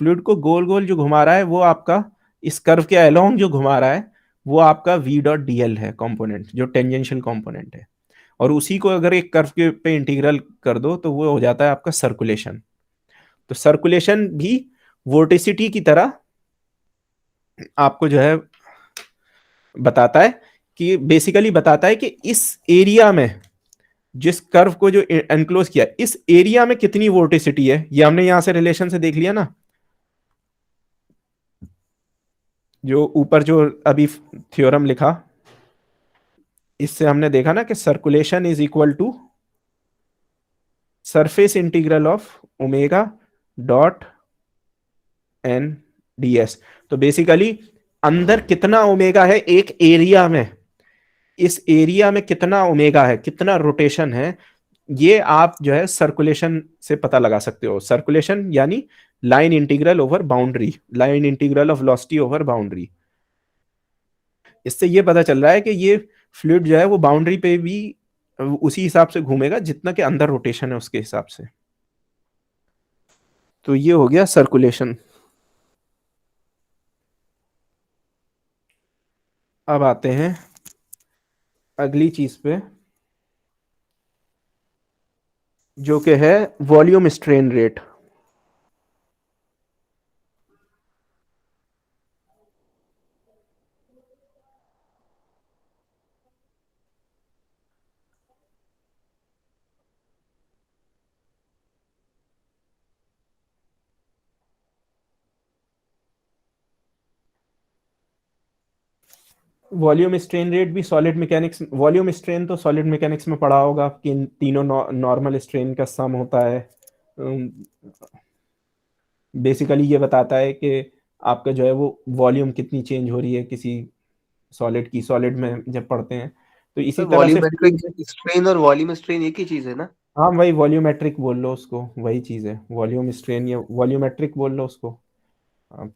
फ्लूइड को गोल गोल जो घुमा रहा है वो आपका इस कर्व के अलोंग जो घुमा रहा है वो आपका v डॉट dl है कंपोनेंट, जो टेंजेंशियल कंपोनेंट है। और उसी को अगर एक कर्व के पे इंटीग्रल कर दो तो वो हो जाता है आपका सर्कुलेशन। तो सर्कुलेशन भी वोर्टिसिटी की तरह आपको जो है बताता है, कि बेसिकली बताता है कि इस एरिया में, जिस कर्व को जो एनक्लोज किया, इस एरिया में कितनी वोर्टिसिटी है, ये हमने यहां से रिलेशन से देख लिया ना, जो ऊपर जो अभी थ्योरम लिखा, इससे हमने देखा ना कि circulation is equal to surface integral of omega dot n d s. तो बेसिकली अंदर कितना ओमेगा है एक एरिया में, इस एरिया में कितना ओमेगा है, कितना रोटेशन है, ये आप जो है सर्कुलेशन से पता लगा सकते हो। सर्कुलेशन यानी line integral over boundary, line integral of velocity over boundary. इससे ये पता चल रहा है कि ये फ्लूइड जो है वो बाउंड्री पे भी उसी हिसाब से घूमेगा जितना के अंदर रोटेशन है उसके हिसाब से। तो ये हो गया सर्कुलेशन। अब आते हैं अगली चीज पे, जो कि है volume strain rate. Volume strain rate भी सॉलिड मैकेनिक्स, वॉल्यूम स्ट्रेन तो सॉलिड मैकेनिक्स में पढ़ा होगा कि इन तीनों नॉर्मल स्ट्रेन का सम होता है। बेसिकली ये बताता है कि आपका जो है वो वॉल्यूम कितनी चेंज हो रही है किसी सॉलिड की, सॉलिड में जब पढ़ते हैं। तो इसी सर तरह से वॉल्यूमेट्रिक स्ट्रेन और वॉल्यूम स्ट्रेन एक ही चीज है ना? हाँ वही वॉल्यूमेट्रिक बोल लो उसको, वही चीज है वॉल्यूम स्ट्रेन या वॉल्यूमेट्रिक बोल लो उसको आप।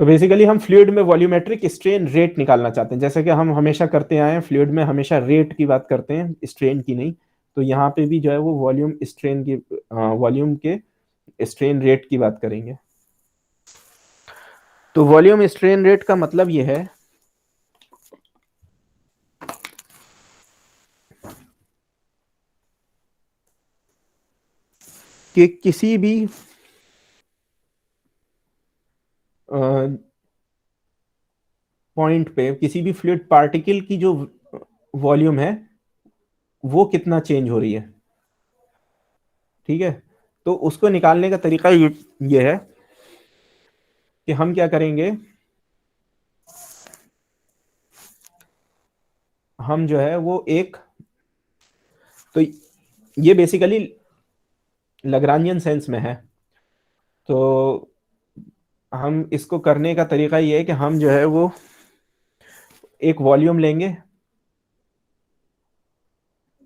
तो बेसिकली हम फ्लूइड में वॉल्यूमेट्रिक स्ट्रेन रेट निकालना चाहते हैं, जैसे कि हम हमेशा करते आए हैं, फ्लूइड में हमेशा रेट की बात करते हैं, स्ट्रेन की नहीं। तो यहाँ पे भी जो है वो वॉल्यूम स्ट्रेन की, वॉल्यूम के स्ट्रेन रेट की बात करेंगे। तो वॉल्यूम स्ट्रेन रेट का मतलब ये है कि किसी भी पॉइंट पे किसी भी फ्लूइड पार्टिकल की जो वॉल्यूम है वो कितना चेंज हो रही है, ठीक है। तो उसको निकालने का तरीका ये है कि हम क्या करेंगे, हम जो है वो एक, तो ये बेसिकली लैग्रांजियन सेंस में है। तो हम इसको करने का तरीका ये है कि हम जो है वो एक वॉल्यूम लेंगे,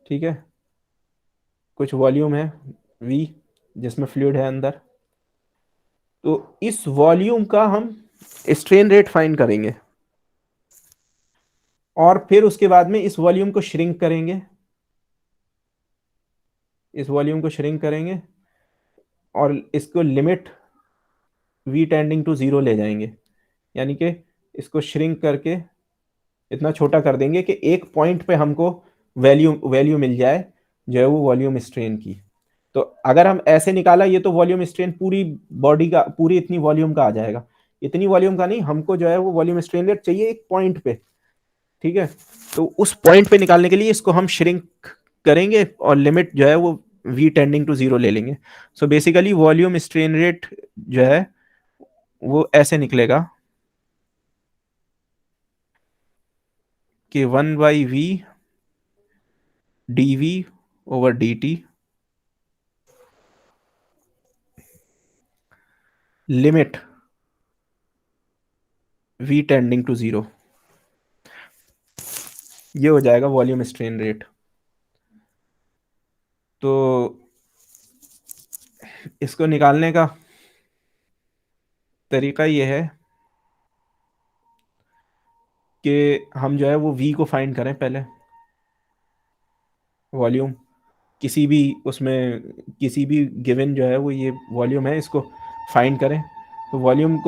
ठीक है, कुछ वॉल्यूम है v जिसमें फ्लूइड है अंदर। तो इस वॉल्यूम का हम स्ट्रेन रेट फाइंड करेंगे, और फिर उसके बाद में इस वॉल्यूम को श्रिंक करेंगे, इस वॉल्यूम को श्रिंक करेंगे और इसको लिमिट v टेंडिंग टू 0 ले जाएंगे, यानी कि इसको श्रिंक करके इतना छोटा कर देंगे कि एक पॉइंट पे हमको वैल्यू मिल जाए जो है वो वॉल्यूम स्ट्रेन की। तो अगर हम ऐसे निकाला, ये तो वॉल्यूम स्ट्रेन पूरी बॉडी का, पूरी इतनी वॉल्यूम का आ जाएगा। इतनी वॉल्यूम का नहीं, हमको जो है वो वॉल्यूम स्ट्रेन रेट चाहिए एक पॉइंट पे, ठीक है। तो उस पॉइंट पे निकालने के लिए इसको हम श्रिंक करेंगे और लिमिट जो है वो v टेंडिंग टू 0 ले लेंगे। So basically volume strain rate जो है वो ऐसे निकलेगा कि 1/v dv over dt limit v tending to 0। ये हो जाएगा वॉल्यूम स्ट्रेन रेट। तो इसको निकालने का तरीका ये है कि हम जो है वो v को फाइंड करें पहले, वॉल्यूम किसी भी उसमें, किसी भी गिवन जो है वो ये वॉल्यूम है, इसको फाइंड करें। तो वॉल्यूम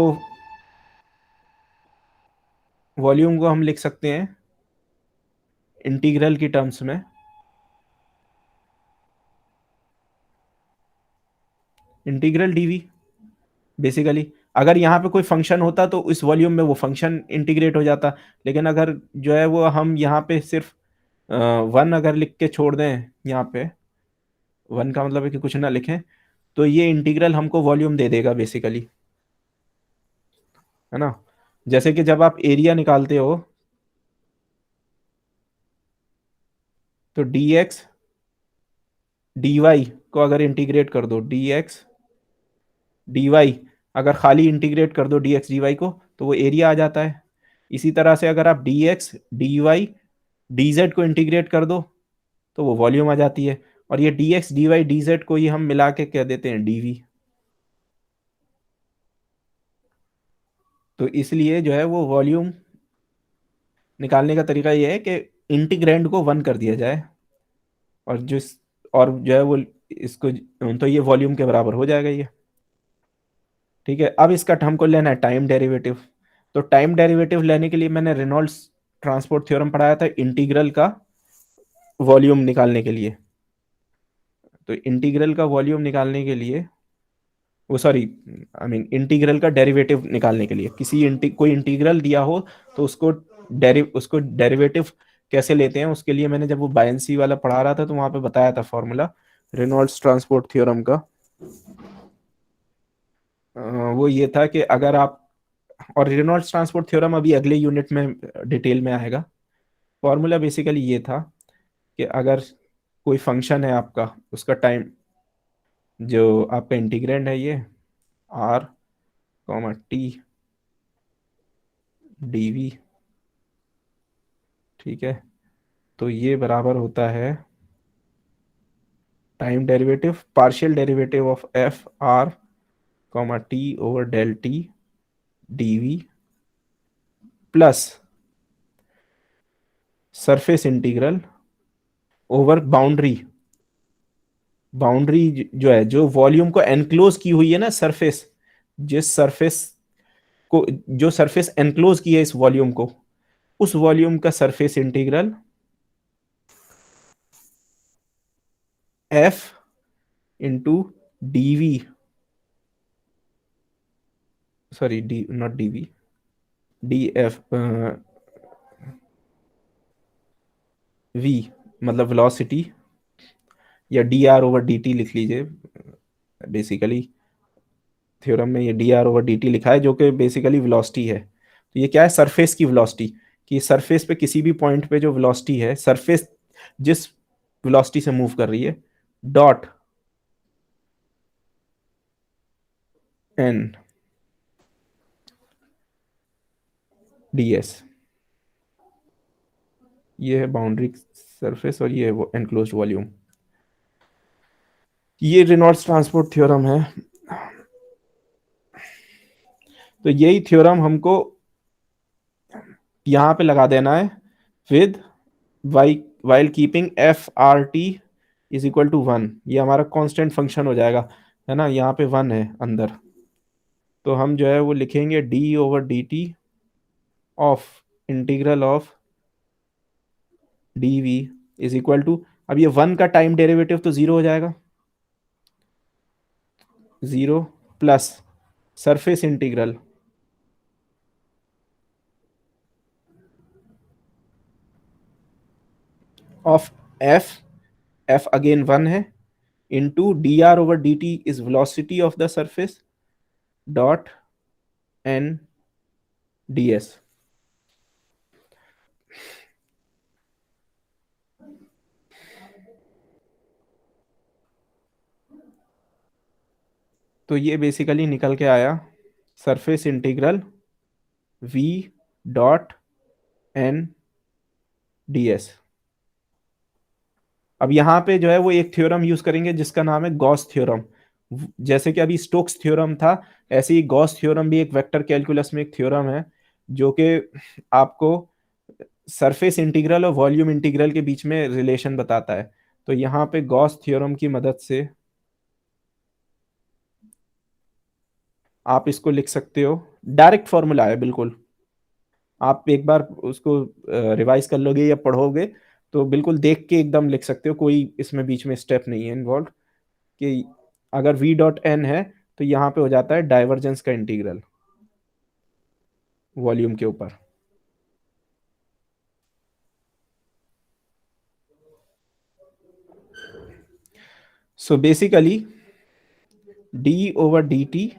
को हम लिख सकते हैं इंटीग्रल की टर्म्स में, इंटीग्रल डीवी। बेसिकली अगर यहाँ पे कोई फंक्शन होता तो इस वॉल्यूम में वो फंक्शन इंटीग्रेट हो जाता, लेकिन अगर जो है वो हम यहाँ पे सिर्फ 1 अगर लिख के छोड़ दें, यहाँ पे 1 का मतलब है कि कुछ ना लिखें, तो ये इंटीग्रल हमको वॉल्यूम दे देगा बेसिकली, है ना। जैसे कि जब आप एरिया निकालते हो तो dx dy को अगर इंटीग्रेट कर दो, dx dy अगर खाली इंटीग्रेट कर दो dx dy को, तो वो एरिया आ जाता है। इसी तरह से अगर आप dx dy dz को इंटीग्रेट कर दो तो वो वॉल्यूम आ जाती है। और ये dx dy dz को ही हम मिला के कह देते हैं dv। तो इसलिए जो है वो वॉल्यूम निकालने का तरीका ये है कि इंटीग्रैंड को 1 कर दिया जाए, और और जो है वो इसको, तो ये वॉल्यूम के बराबर हो जाएगा ये, ठीक है। अब इसका हमको लेना है टाइम डेरिवेटिव। तो टाइम डेरिवेटिव लेने के लिए मैंने रेनॉल्ड्स ट्रांसपोर्ट थ्योरम पढ़ाया था इंटीग्रल का वॉल्यूम निकालने के लिए। तो इंटीग्रल का वॉल्यूम निकालने के लिए, वो सॉरी, आई मीन इंटीग्रल का डेरिवेटिव निकालने के लिए, कोई इंटीग्रल दिया हो तो उसको डेरिवेटिव कैसे लेते हैं, उसके लिए मैंने जब वो बायनेंसी वाला पढ़ा रहा था तो वहां पे बताया था फॉर्मूला रेनॉल्ड्स ट्रांसपोर्ट थ्योरम का। वो ये था कि अगर आप, और रेनॉल्ड्स ट्रांसपोर्ट थ्योरम अभी अगले यूनिट में डिटेल में आएगा। फॉर्मूला बेसिकली ये था कि अगर कोई फंक्शन है आपका, उसका टाइम, जो आपका इंटीग्रेंड है ये r t dv, ठीक है। तो ये बराबर होता है time derivative, partial derivative of f r t over del t dv plus surface integral over boundary. Boundary जो है, जो वॉल्यूम को एनक्लोज की हुई है ना सरफेस, जिस सरफेस को, जो सरफेस एनक्लोज की है इस वॉल्यूम को, उस वॉल्यूम का surface integral f into dv, sorry D not dv, df v मतलब वेलोसिटी, या dr ओवर dt लिख लीजिए। बेसिकली थ्योरम में ये dr ओवर dt लिखा है, जो कि बेसिकली वेलोसिटी है। तो ये क्या है, सरफेस की वेलोसिटी, कि सरफेस पे किसी भी पॉइंट पे जो वेलोसिटी है, सरफेस जिस वेलोसिटी से मूव कर रही है, डॉट n ds, ये है बाउंड्री सरफेस और ये है वो एनक्लोज्ड वॉल्यूम। ये रेनॉल्ड्स ट्रांसपोर्ट थ्योरम है। तो यही थ्योरम हमको यहां पे लगा देना है with while keeping f r t is equal to 1। ये हमारा कांस्टेंट फंक्शन हो जाएगा, है ना, यहाँ पे 1 है अंदर। तो हम जो है वो लिखेंगे d over d t of integral of d v is equal to, अब ये 1 का टाइम डेरिवेटिव तो 0 हो जाएगा, 0 plus surface integral of f again 1 है, into d r over d t is velocity of the surface dot n d s. तो ये basically निकल के आया surface integral v dot n d s. अब यहाँ पे जो है वो एक थ्योरम यूज करेंगे जिसका नाम है गॉस थ्योरम। जैसे कि अभी स्टोक्स थ्योरम था, ऐसे ही गॉस थ्योरम भी एक वेक्टर कैलकुलस में एक थ्योरम है जो कि आपको सरफेस इंटीग्रल और वॉल्यूम इंटीग्रल के बीच में रिलेशन बताता है। तो यहाँ पे गॉस थ्योरम की मदद से आप इसको लिख सकते हो, डायरेक्ट फॉर्मूला है बिल्कुल, आप एक बार उसको रिवाइज कर लोगे या पढ़ोगे तो बिल्कुल देख के एकदम लिख सकते हो, कोई इसमें बीच में स्टेप नहीं है इन्वॉल्व, कि अगर v डॉट एन है तो यहाँ पे हो जाता है डाइवर्जेंस का इंटीग्रल वॉल्यूम के ऊपर। So basically d over d t,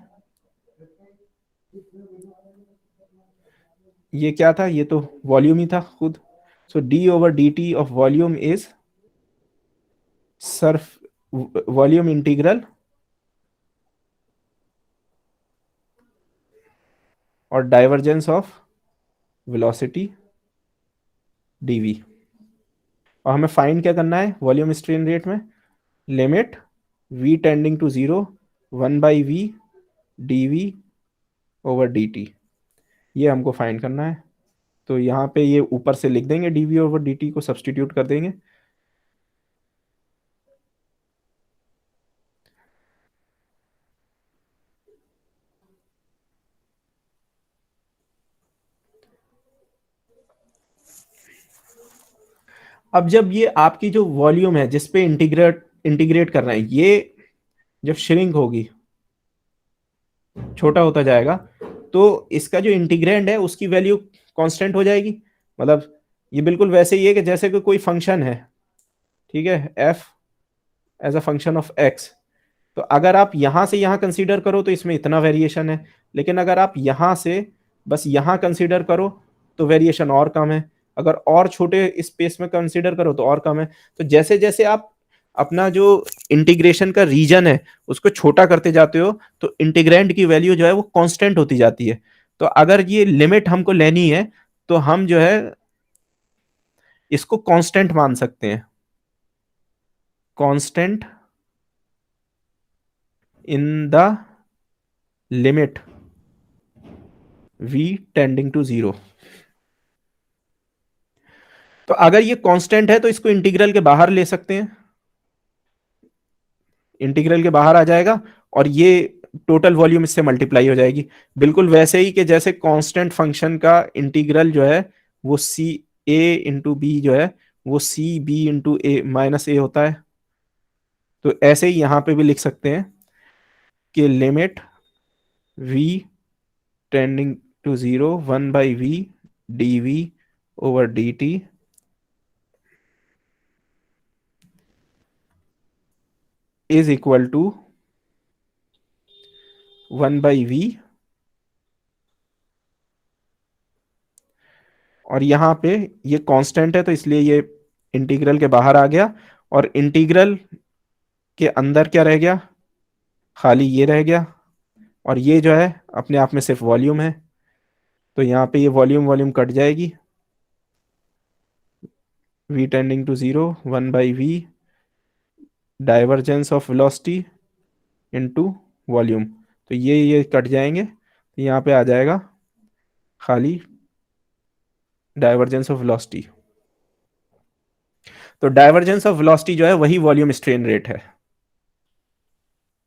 ये क्या था, ये तो वॉल्यूम ही था खुद। So d over d t of volume is surf volume integral और डाइवर्जेंस ऑफ वेलोसिटी dv। और हमें फाइंड क्या करना है वॉल्यूम स्ट्रेन रेट में, limit v tending to 0 1 by v dv over dt, ये हमको फाइंड करना है। तो यहाँ पे ये ऊपर से लिख देंगे, dv ओवर dt को सब्सटीट्यूट कर देंगे। अब जब ये आपकी जो वॉल्यूम है जिस पे इंटीग्रेट कर रहे हैं, ये जब श्रिंक होगी, छोटा होता जाएगा, तो इसका जो इंटीग्रेंड है उसकी वैल्यू कांस्टेंट हो जाएगी। मतलब ये बिल्कुल वैसे ही है कि जैसे कि कोई फंक्शन है, ठीक है, f as a function of x। तो अगर आप यहां से यहां कंसीडर करो तो इसमें इतना वेरिएशन है, लेकिन अगर आप यहां से बस यहां कंसीडर करो तो वेरिएशन और कम है, अगर और छोटे स्पेस में कंसीडर करो तो और कम है। तो जैसे जैसे आप अपना जो इंटीग्रेशन का रीजन है उसको छोटा करते जाते हो तो इंटीग्रेंड की वैल्यू जो है वो कांस्टेंट होती जाती है। तो अगर ये लिमिट हमको लेनी है तो हम जो है इसको कांस्टेंट मान सकते हैं, constant in the limit v tending to 0। तो अगर ये कांस्टेंट है तो इसको इंटीग्रल के बाहर ले सकते हैं, इंटीग्रल के बाहर आ जाएगा और ये टोटल वॉल्यूम इससे मल्टीप्लाई हो जाएगी, बिल्कुल वैसे ही कि जैसे कांस्टेंट फंक्शन का इंटीग्रल जो है वो सी ए इंटू बी जो है वो सी बी इंटू ए माइनस ए होता है। तो ऐसे ही यहां पे भी लिख सकते हैं कि limit v tending to 0 1 by v dv over dt is equal to 1 by v, और यहाँ पे ये कांस्टेंट है तो इसलिए ये इंटीग्रल के बाहर आ गया, और इंटीग्रल के अंदर क्या रह गया, खाली ये रह गया, और ये जो है अपने आप में सिर्फ वॉल्यूम है। तो यहाँ पे ये वॉल्यूम वॉल्यूम कट जाएगी, v tending to 0 1 by v divergence of velocity into volume. तो ये कट जाएंगे तो यहाँ पे आ जाएगा खाली डाइवर्जेंस ऑफ वेलोसिटी। तो डाइवर्जेंस ऑफ वेलोसिटी जो है वही वॉल्यूम स्ट्रेन रेट है,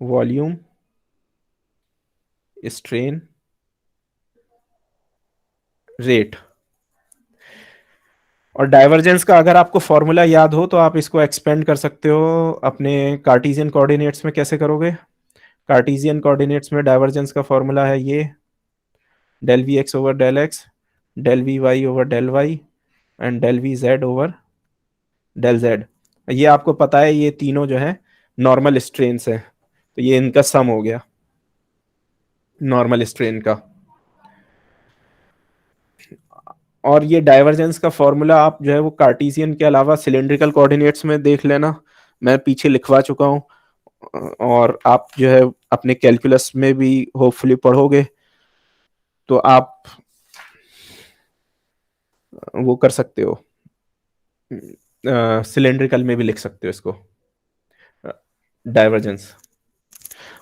वॉल्यूम स्ट्रेन रेट। और डाइवर्जेंस का अगर आपको फॉर्मूला याद हो तो आप इसको एक्सपेंड कर सकते हो अपने कार्टेशियन कोऑर्डिनेट्स में। कैसे करोगे? कार्टेशियन कोऑर्डिनेट्स में डाइवर्जेंस का फॉर्मूला है ये, del we x over del x, del we Y over del y and del v z over del z. ये आपको पता है, ये तीनों जो है नॉर्मल स्ट्रेन्स है, तो ये इनका सम हो गया नॉर्मल स्ट्रेन का। और ये डाइवर्जेंस का फॉर्मूला आप जो है वो कार्टेशियन के अलावा सिलेंड्रिकल कोऑर्डिनेट्स में देख लेना, मैं पीछे लिखवा चुका हूँ। और आप जो है अपने कैलकुलस में भी होपफुली पढ़ोगे, तो आप वो कर सकते हो, सिलेंड्रिकल में भी लिख सकते हो इसको डाइवर्जेंस।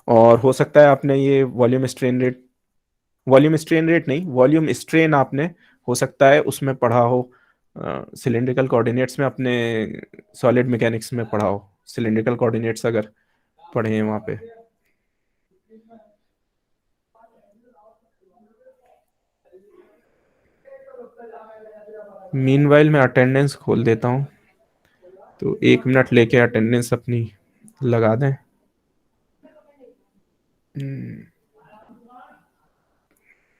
और हो सकता है आपने ये वॉल्यूम स्ट्रेन रेट नहीं, वॉल्यूम स्ट्रेन आपने हो सकता है उसमें पढ़ा हो, सिलेंड्रिकल कोऑर्डिनेट्स में, अपने सॉलिड मैकेनिक्स में पढ़ा हो, सिलेंड्रिकल कोऑर्डिनेट्स अगर पढ़े हैं वहां पे। मीनवाइल मैं अटेंडेंस खोल देता हूँ, तो 1 मिनट लेके अटेंडेंस अपनी लगा दें।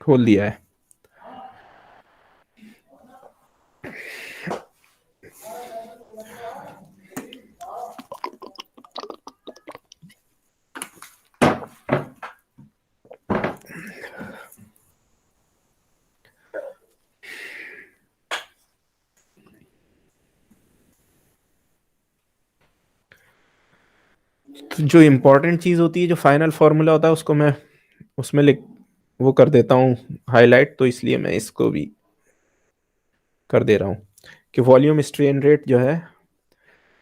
खोल दिया है। तो जो इम्पोर्टेंट चीज होती है, जो फाइनल फॉर्मूला होता है, उसको मैं उसमें लिख वो कर देता हूँ हाईलाइट, तो इसलिए मैं इसको भी कर दे रहा हूँ कि वॉल्यूम स्ट्रेन रेट जो है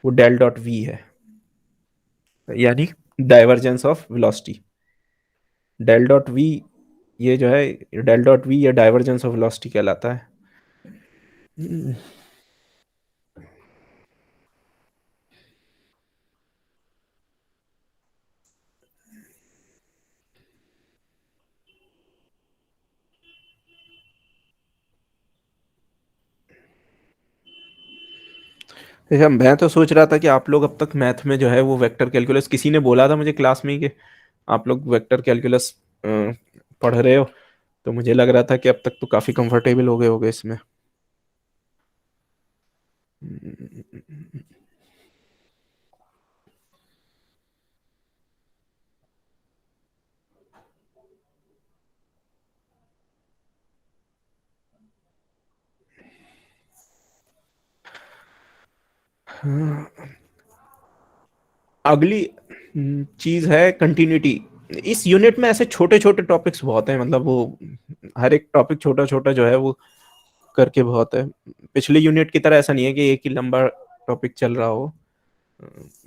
वो डेल डॉट वी है, यानी divergence of velocity. Del dot v, ये जो है डेल डॉट वी या डाइवर्जेंस ऑफ वेलोसिटी कहलाता है। देखिए, मैं तो सोच रहा था कि आप लोग अब तक मैथ में जो है वो वेक्टर कैलकुलस, किसी ने बोला था मुझे क्लास में ही कि आप लोग वेक्टर कैलकुलस पढ़ रहे हो, तो मुझे लग रहा था कि अब तक तो काफी कंफर्टेबल हो गए होगे इसमें। अगली चीज है कंटिन्यूटी। इस यूनिट में ऐसे छोटे छोटे टॉपिक्स बहुत हैं, मतलब वो हर एक टॉपिक छोटा छोटा जो है वो करके बहुत है। पिछले यूनिट की तरह ऐसा नहीं है कि एक ही लंबा टॉपिक चल रहा हो।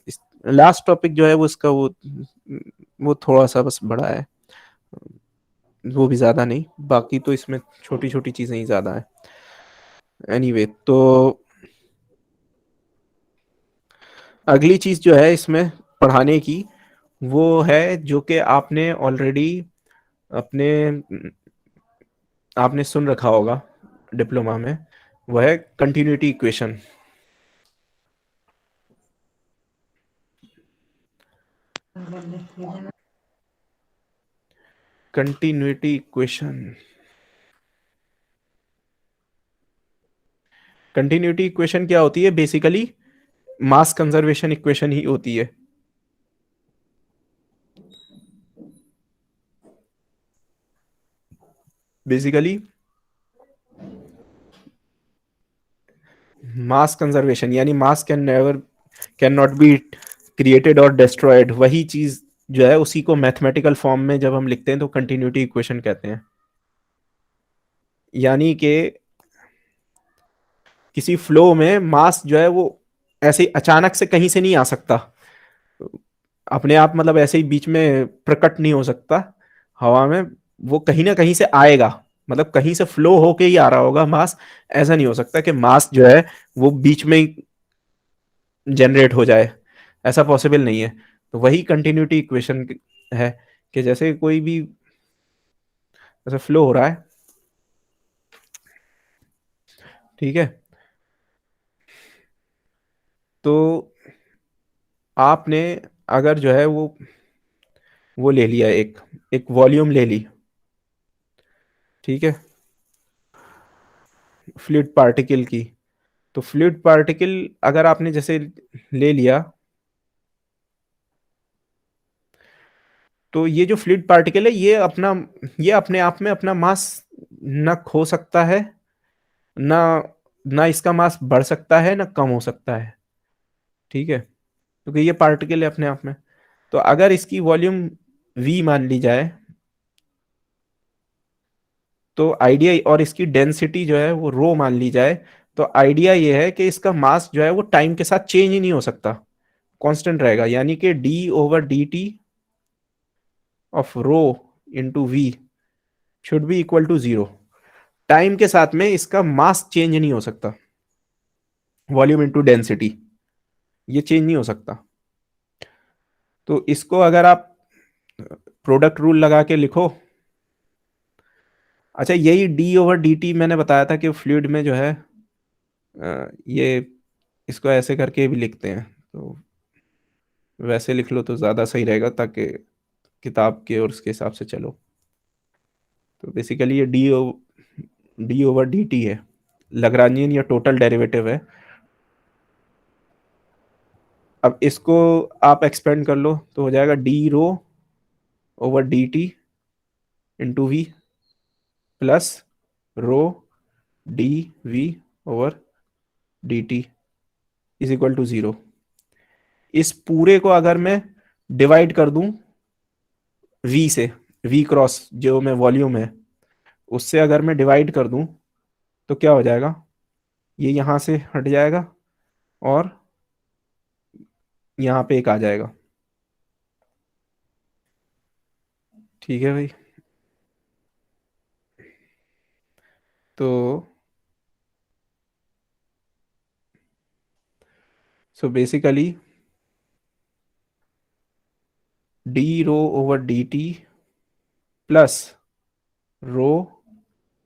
इस लास्ट टॉपिक जो है वो इसका वो थोड़ा सा बस बड़ा है, वो भी ज्यादा नहीं, बाकी तो इसमें छोटी छोटी चीजें ही ज्यादा है। एनीवे, तो अगली चीज जो है इसमें पढ़ाने की, वो है जो कि आपने ऑलरेडी अपने आपने सुन रखा होगा डिप्लोमा में, वो है continuity equation. Continuity equation, continuity equation क्या होती है? बेसिकली मास कंजर्वेशन इक्वेशन ही होती है। बेसिकली मास कंजर्वेशन, यानी मास कैन नॉट बी क्रिएटेड और डिस्ट्रॉयड, वही चीज जो है उसी को मैथमेटिकल फॉर्म में जब हम लिखते हैं तो कंटिन्यूटी इक्वेशन कहते हैं। यानी कि किसी फ्लो में मास जो है वो ऐसे ही अचानक से कहीं से नहीं आ सकता अपने आप, मतलब ऐसे ही बीच में प्रकट नहीं हो सकता हवा में, वो कहीं ना कहीं से आएगा, मतलब कहीं से फ्लो होके ही आ रहा होगा मास। ऐसा नहीं हो सकता कि मास जो है वो बीच में ही जनरेट हो जाए, ऐसा पॉसिबल नहीं है। तो वही कंटिन्यूटी इक्वेशन है कि जैसे कोई भी ऐसे फ्लो हो रहा है, ठीक है, तो आपने अगर जो है वो ले लिया, एक एक वॉल्यूम ले ली, ठीक है, फ्लूइड पार्टिकल की। तो फ्लूइड पार्टिकल अगर आपने जैसे ले लिया, तो ये जो फ्लूइड पार्टिकल है ये अपने आप में अपना मास ना खो सकता है, ना ना इसका मास बढ़ सकता है ना कम हो सकता है, ठीक है, क्योंकि ये पार्टिकल है अपने आप में। तो अगर इसकी वॉल्यूम v मान ली जाए, तो आइडिया, और इसकी डेंसिटी जो है वो रो मान ली जाए, तो आइडिया ये है कि इसका मास जो है वो टाइम के साथ चेंज ही नहीं हो सकता, कांस्टेंट रहेगा, यानी कि d/dt of rho into v should be equal to 0। Time के साथ में इसका मास चेंज नहीं हो सकता, वॉल्यूम इंटू डेंसिटी, ये चेंज नहीं हो सकता। तो इसको अगर आप प्रोडक्ट रूल लगा के लिखो, अच्छा यही d/dt मैंने बताया था कि फ्लूइड में जो है ये इसको ऐसे करके भी लिखते हैं, तो वैसे लिख लो तो ज़्यादा सही रहेगा, ताकि किताब के और उसके हिसाब से चलो। तो बेसिकली ये d/dt है, लग्रांजियन या टोटल डेरिवेटिव है। अब इसको आप एक्सपेंड कर लो तो हो जाएगा d/dt into v plus rho dv/dt is equal to 0। इस पूरे को अगर मैं डिवाइड कर दूं v से, v क्रॉस जो मैं वॉल्यूम है उससे अगर मैं डिवाइड कर दूं, तो क्या हो जाएगा, ये यहां से हट जाएगा और यहाँ पे एक आ जाएगा, ठीक है भाई। तो so basically d/dt plus rho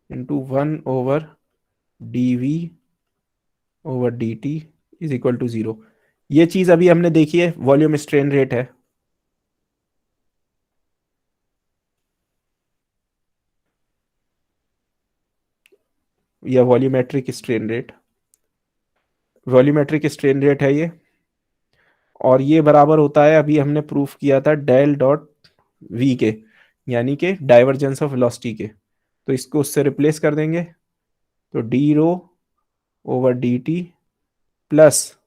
into 1/dv/dt is equal to 0। ये चीज अभी हमने देखी है, वॉल्यूम स्ट्रेन रेट है। या वॉल्यूमेट्रिक स्ट्रेन रेट है ये, और ये बराबर होता है, अभी हमने प्रूफ किया था डेल डॉट वी के, यानी कि डाइवर्जेंस ऑफ वेलोसिटी के। तो इसको उससे रिप्लेस कर देंगे, तो d/dt plus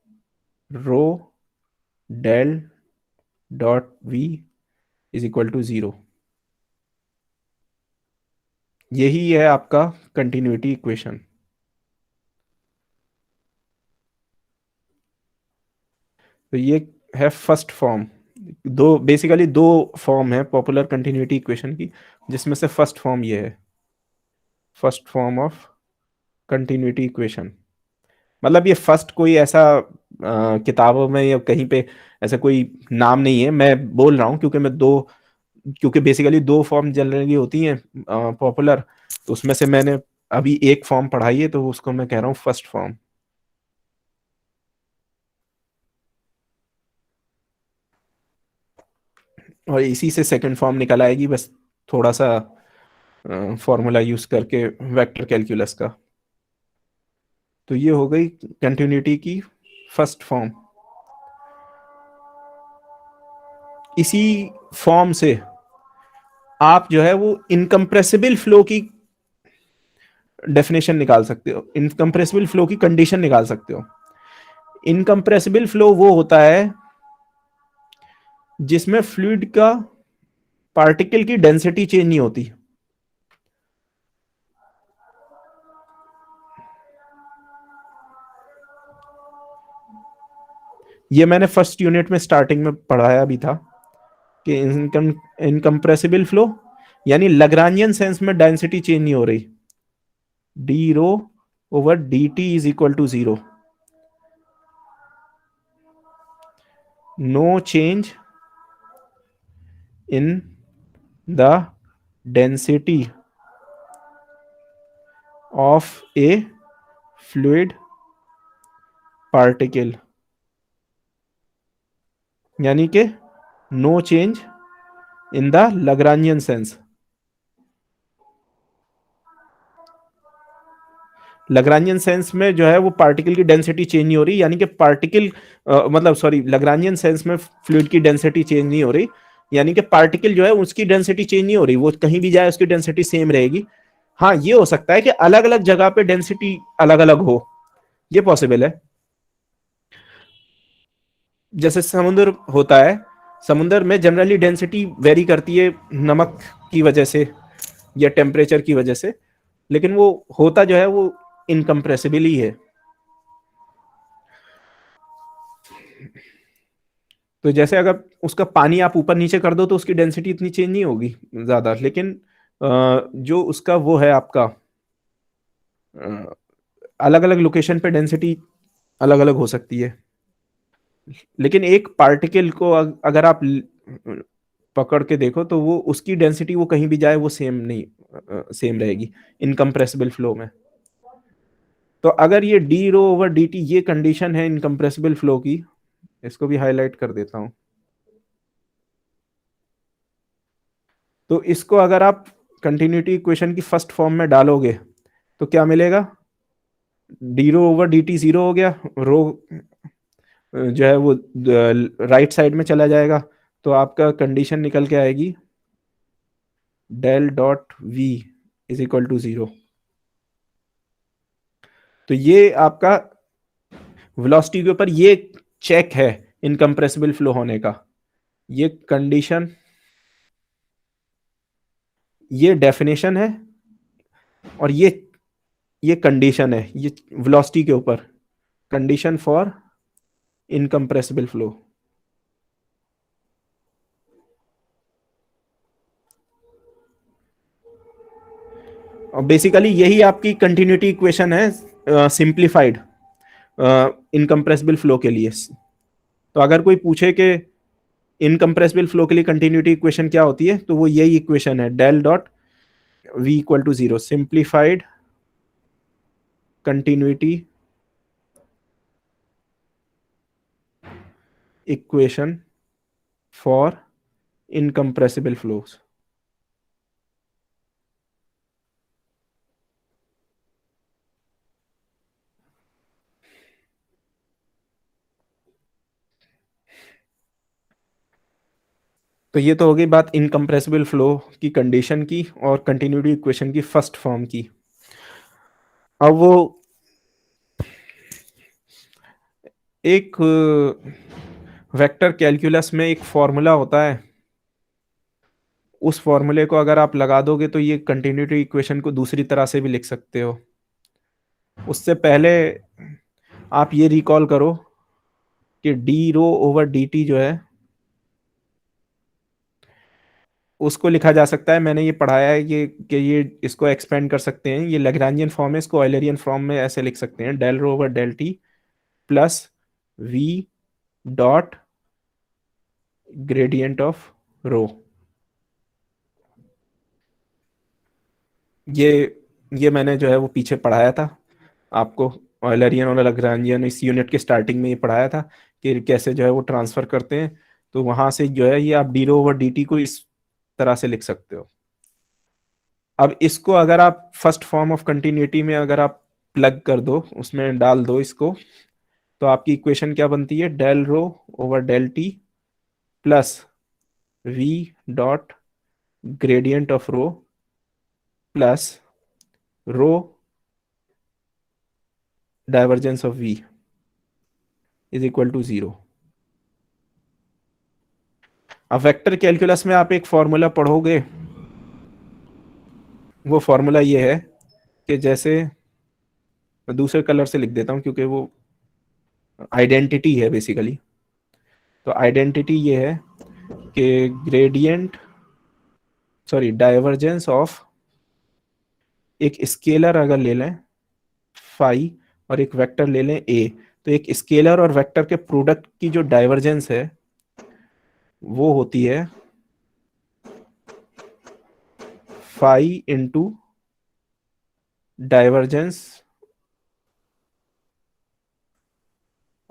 rho del dot v is equal to 0। यही है आपका कंटिन्यूटी इक्वेशन। तो ये है फर्स्ट फॉर्म। बेसिकली दो फॉर्म है पॉपुलर कंटिन्यूटी इक्वेशन की, जिसमें से फर्स्ट फॉर्म ये है, first form of continuity equation. मतलब ये फर्स्ट कोई ऐसा किताबों में या कहीं पे ऐसा कोई नाम नहीं है, मैं बोल रहा हूँ क्योंकि बेसिकली दो फॉर्म जनरली होती हैं पॉपुलर, तो उसमें से मैंने अभी एक फॉर्म पढ़ाई है, तो उसको मैं कह रहा हूँ फर्स्ट फॉर्म। और इसी से सेकंड फॉर्म निकल आएगी, बस थोड़ा सा फॉर्मूला यूज करके वेक्टर कैलकुलस का। तो ये हो गई कंटिन्यूटी की फर्स्ट फॉर्म। इसी फॉर्म से आप जो है वो इनकम्प्रेसिबल फ्लो की डेफिनेशन निकाल सकते हो, इनकम्प्रेसिबल फ्लो की कंडीशन निकाल सकते हो। इनकम्प्रेसिबल फ्लो वो होता है जिसमें फ्लूइड का पार्टिकल की डेंसिटी चेंज नहीं होती। ये मैंने फर्स्ट यूनिट में स्टार्टिंग में पढ़ाया भी था कि इनकम्प्रेसिबल फ्लो यानी लग्रांजियन सेंस में डेंसिटी चेंज नहीं हो रही, d/dt is equal to 0, no change in the density of a fluid particle यानी कि no change in the Lagrangian sense. Lagrangian sense में जो है वो पार्टिकल की डेंसिटी चेंज नहीं हो रही, यानी कि पार्टिकल मतलब सॉरी, लग्रांजियन सेंस में फ्लूइड की डेंसिटी चेंज नहीं हो रही, यानी कि पार्टिकल जो है उसकी डेंसिटी चेंज नहीं हो रही, वो कहीं भी जाए उसकी डेंसिटी सेम रहेगी। हाँ, ये हो सकता है कि अलग अलग जगह पे डेंसिटी अलग अलग हो, ये पॉसिबल है। जैसे समुद्र होता है, समुद्र में जनरली डेंसिटी वेरी करती है नमक की वजह से या टेम्परेचर की वजह से, लेकिन वो होता जो है वो इनकम्प्रेसिबल ही है। तो जैसे अगर उसका पानी आप ऊपर नीचे कर दो तो उसकी डेंसिटी इतनी चेंज नहीं होगी ज्यादा, लेकिन जो उसका वो है आपका अलग अलग लोकेशन पे डेंसिटी अलग अलग हो सकती है। लेकिन एक पार्टिकल को अगर आप पकड़ के देखो तो वो उसकी डेंसिटी वो कहीं भी जाए वो सेम नहीं, सेम रहेगी इनकम्प्रेसिबल फ्लो में। तो अगर ये डी रो ओवर डी टी ये कंडीशन है इनकम्प्रेसिबल फ्लो की, इसको भी हाईलाइट कर देता हूं। तो इसको अगर आप कंटिन्यूटी इक्वेशन की फर्स्ट फॉर्म में डालोगे तो क्या मिलेगा? डी रो ओवर डी टी जीरो हो गया, रो जो है वो राइट साइड में चला जाएगा, तो आपका कंडीशन निकल के आएगी del dot v is equal to zero. तो ये आपका वेलोसिटी के ऊपर ये चेक है इनकम्प्रेसिबल फ्लो होने का, ये कंडीशन, ये डेफिनेशन है, और ये कंडीशन है, ये वेलोसिटी के ऊपर कंडीशन फॉर इनकम्प्रेसिबल फ्लो। और बेसिकली यही आपकी कंटिन्यूटी इक्वेशन है सिंप्लीफाइड इनकम्प्रेसिबल फ्लो के लिए। तो अगर कोई पूछे कि इनकम्प्रेसिबल फ्लो के लिए कंटिन्यूटी इक्वेशन क्या होती है, तो वो यही इक्वेशन है, del dot v equal to zero, simplified continuity equation for incompressible flows. तो ये तो हो गई बात इनकम्प्रेसिबल फ्लो की कंडीशन की और कंटिन्यूटी इक्वेशन की फर्स्ट फॉर्म की। अब वो एक वेक्टर कैलकुलस में एक फॉर्मूला होता है, उस फॉर्मूले को अगर आप लगा दोगे तो ये कंटिन्यूटी इक्वेशन को दूसरी तरह से भी लिख सकते हो। उससे पहले आप ये रिकॉल करो कि डी रो ओवर डी टी जो है उसको लिखा जा सकता है, मैंने ये पढ़ाया है ये कि ये इसको एक्सपेंड कर सकते हैं, ये लैग्रांजियन फॉर्म है, इसको ऑयलरियन फॉर्म में ऐसे लिख सकते हैं, del rho over del t plus v dot gradient of rho. ये मैंने जो है वो पीछे पढ़ाया था आपको, ऑयलरियन और लैग्रांजियन इस यूनिट के स्टार्टिंग में ये पढ़ाया था कि कैसे जो है वो ट्रांसफर करते हैं। तो वहां से जो है ये आप डी रो ओवर डी टी को इस तरह से लिख सकते हो। अब इसको अगर आप फर्स्ट फॉर्म ऑफ कंटिन्यूटी में अगर आप प्लग कर दो, उसमें डाल दो इसको, तो आपकी इक्वेशन क्या बनती है? Del rho over del t plus v dot gradient of rho plus rho divergence of v is equal to zero. अब वेक्टर कैलकुलस में आप एक फॉर्मूला पढ़ोगे, वो फॉर्मूला ये है कि जैसे, मैं दूसरे कलर से लिख देता हूं क्योंकि वो आइडेंटिटी है बेसिकली। तो आइडेंटिटी ये है कि ग्रेडियंट सॉरी डाइवर्जेंस ऑफ एक स्केलर अगर ले लें फाई और एक वेक्टर ले लें ए, तो एक स्केलर और वेक्टर के प्रोडक्ट की जो डाइवर्जेंस है वो होती है phi into divergence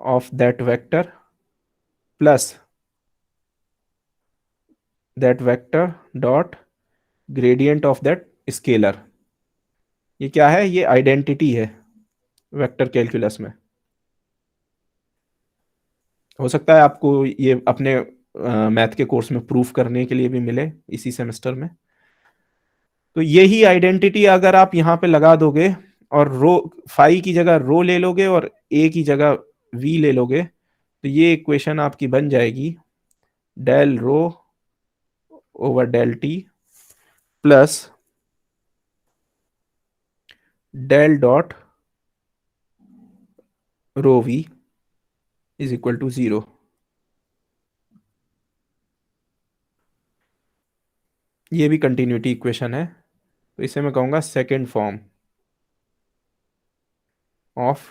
of that vector plus that vector dot gradient of that scalar. ये क्या है? ये आइडेंटिटी है वेक्टर कैलकुलस में। हो सकता है आपको ये अपने मैथ के कोर्स में प्रूफ करने के लिए भी मिले इसी सेमेस्टर में। तो यही आइडेंटिटी अगर आप यहाँ पे लगा दोगे और रो फाई की जगह रो ले लोगे और ए की जगह वी ले लोगे, तो ये इक्वेशन आपकी बन जाएगी del rho over del t plus del dot rho v is equal to 0। ये भी कंटिन्यूटी इक्वेशन है, तो इसे मैं कहूंगा सेकेंड फॉर्म ऑफ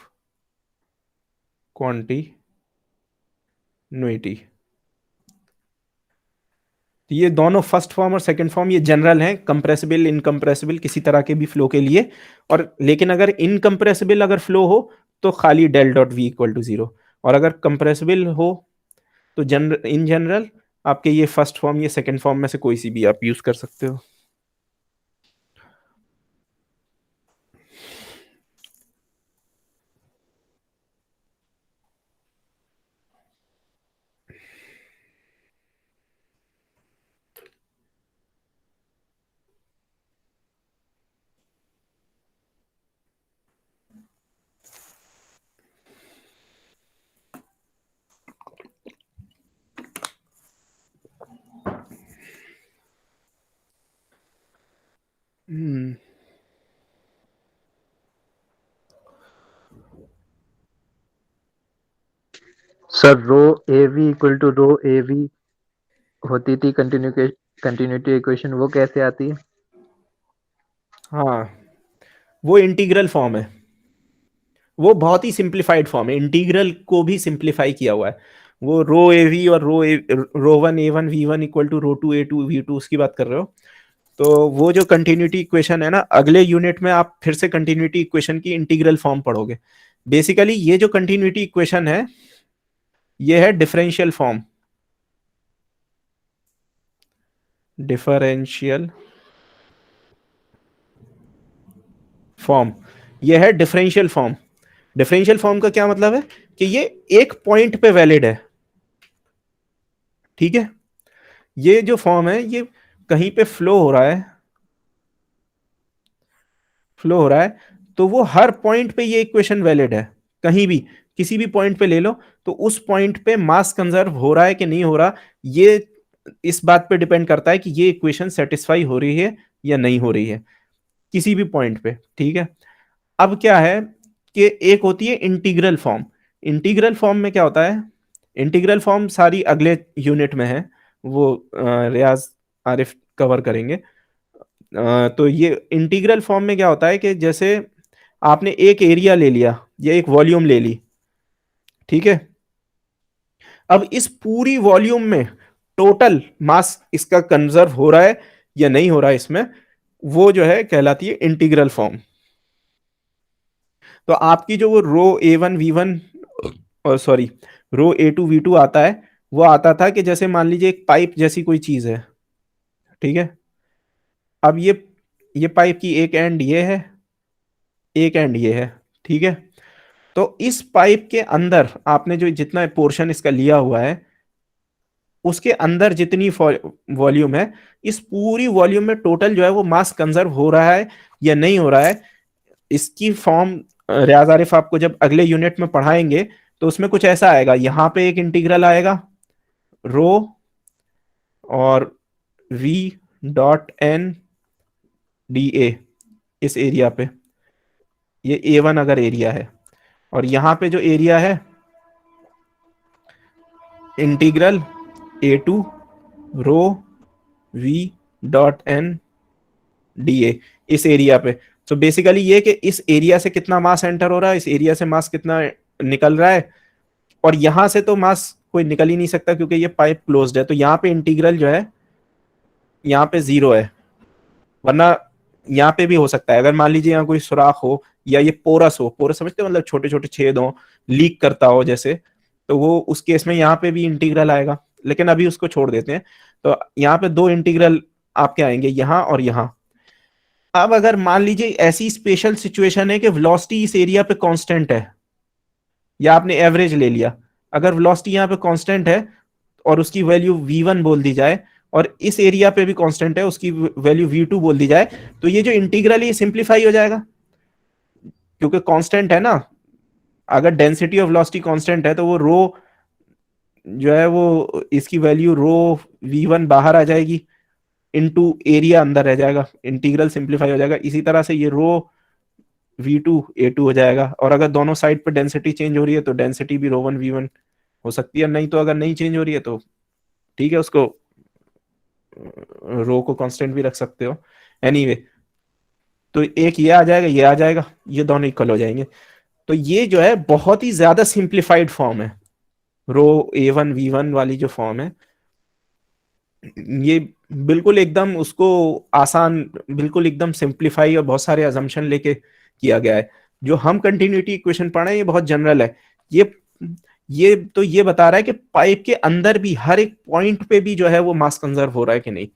क्वांटिन्यूटी। तो ये दोनों फर्स्ट फॉर्म और सेकंड फॉर्म ये जनरल हैं, कंप्रेसिबल इनकंप्रेसिबल किसी तरह के भी फ्लो के लिए। और लेकिन अगर इनकंप्रेसिबल अगर फ्लो हो तो खाली del dot v equal to 0, और अगर कंप्रेसिबल हो तो इन जनरल आपके ये फर्स्ट फॉर्म ये सेकंड फॉर्म में से कोई सी भी आप यूज कर सकते हो। Sir rho a v equal to rho a v होती थी कंटिन्यूटी इक्वेशन, वो कैसे आती है? हाँ, वो इंटीग्रल फॉर्म है, वो बहुत ही सिंप्लीफाइड फॉर्म है, इंटीग्रल को भी सिंप्लीफाई किया हुआ है। वो रो ए वी और rho one a one v one equal to rho two a two v two उसकी बात कर रहे हो। तो वो जो कंटिन्यूटी इक्वेशन है ना, अगले यूनिट में आप फिर से कंटिन्यूटी इक्वेशन की इंटीग्रल फॉर्म पढ़ोगे। बेसिकली ये जो कंटिन्यूटी इक्वेशन है ये है डिफरेंशियल फॉर्म, डिफरेंशियल फॉर्म, ये है डिफरेंशियल फॉर्म। डिफरेंशियल फॉर्म का क्या मतलब है कि ये एक पॉइंट पे वैलिड है, ठीक है। ये जो फॉर्म है ये कहीं पे फ्लो हो रहा है, फ्लो हो रहा है, तो वो हर पॉइंट पे ये इक्वेशन वैलिड है। कहीं भी किसी भी पॉइंट पे ले लो तो उस पॉइंट पे मास कंजर्व हो रहा है कि नहीं हो रहा, ये इस बात पे डिपेंड करता है कि ये इक्वेशन सेटिस्फाई हो रही है या नहीं हो रही है किसी भी पॉइंट पे, ठीक है। अब क्या है कि एक होती है इंटीग्रल फॉर्म। इंटीग्रल फॉर्म में क्या होता है, इंटीग्रल फॉर्म सारी अगले यूनिट में है, वो रियाज आरिफ कवर करेंगे। तो ये इंटीग्रल फॉर्म में क्या होता है कि जैसे आपने एक एरिया ले लिया या एक वॉल्यूम ले ली, ठीक है। अब इस पूरी वॉल्यूम में टोटल मास इसका कंजर्व हो रहा है या नहीं हो रहा है इसमें, वो जो है कहलाती है इंटीग्रल फॉर्म। तो आपकी जो वो rho a one v one और sorry rho a two v two आता है, वो आता था कि जैसे मान लीजिए एक पाइप जैसी कोई चीज है, ठीक है। अब ये पाइप की एक एंड ये है, एक एंड ये है, ठीक है। तो इस पाइप के अंदर आपने जो जितना पोर्शन इसका लिया हुआ है उसके अंदर जितनी वॉल्यूम है, इस पूरी वॉल्यूम में टोटल जो है वो मास कंजर्व हो रहा है या नहीं हो रहा है, इसकी फॉर्म रियाज आरिफ आपको जब अगले यूनिट में पढ़ाएंगे तो उसमें कुछ ऐसा आएगा। यहां पे एक इंटीग्रल आएगा रो और v dot n d a, इस एरिया पे, ये A1 अगर एरिया है, और यहां पे जो एरिया है integral A2 rho v dot n d a, इस एरिया पे। तो बेसिकली ये कि इस एरिया से कितना मास एंटर हो रहा है, इस एरिया से मास कितना निकल रहा है, और यहां से तो मास कोई निकल ही नहीं सकता क्योंकि ये पाइप क्लोज्ड है। तो यहाँ पे इंटीग्रल जो है यहाँ पे 0 है, वरना यहाँ पे भी हो सकता है। अगर मान लीजिए यहाँ कोई सुराख हो या ये पोरस हो, पोरस समझते हो मतलब छोटे छोटे छेद हो, लीक करता हो जैसे, तो वो उस केस में यहाँ पे भी इंटीग्रल आएगा, लेकिन अभी उसको छोड़ देते हैं। तो यहाँ पे दो इंटीग्रल आपके आएंगे, यहाँ और यहाँ। अब अगर मान लीजिए ऐसी स्पेशल सिचुएशन है कि वेलोसिटी इस एरिया पे कांस्टेंट है, या आपने एवरेज ले लिया, अगर वेलोसिटी यहाँ पे कांस्टेंट है और उसकी वैल्यू v1 बोल दी जाए, और इस एरिया पे भी कांस्टेंट है, उसकी वैल्यू v2 बोल दी जाए, तो ये जो इंटीग्रल है ये सिंप्लीफाई हो जाएगा, क्योंकि कांस्टेंट है ना। अगर डेंसिटी ऑफ वेलोसिटी कांस्टेंट है तो वो रो जो है वो इसकी वैल्यू रो v1 बाहर आ जाएगी, इनटू एरिया अंदर रह जाएगा, इंटीग्रल सिंप्लीफाई हो जाएगा। इसी तरह से ये रो v2 a2 हो जाएगा, और अगर दोनों साइड पे डेंसिटी चेंज हो रही है तो डेंसिटी भी रो1 v1 हो सकती है, नहीं तो अगर नहीं चेंज हो रही है तो ठीक है, उसको रो को कांस्टेंट भी रख सकते हो। एनीवे तो एक ये आ जाएगा, ये आ जाएगा, ये दोनों इक्वल हो जाएंगे। तो ये जो है बहुत ही ज्यादा सिंप्लीफाइड फॉर्म है, रो a1 v1 वाली जो फॉर्म है, ये बिल्कुल एकदम उसको आसान, बिल्कुल एकदम सिंप्लीफाई और बहुत सारे अजम्पशन लेके किया गया है। जो हम कंटिन्यूटी इक्वेशन पढ़ रहे हैं ये बहुत जनरल है। ये तो ये बता रहा है कि पाइप के अंदर भी हर एक पॉइंट पे भी जो है वो मास कंजर्व हो रहा है कि नहीं,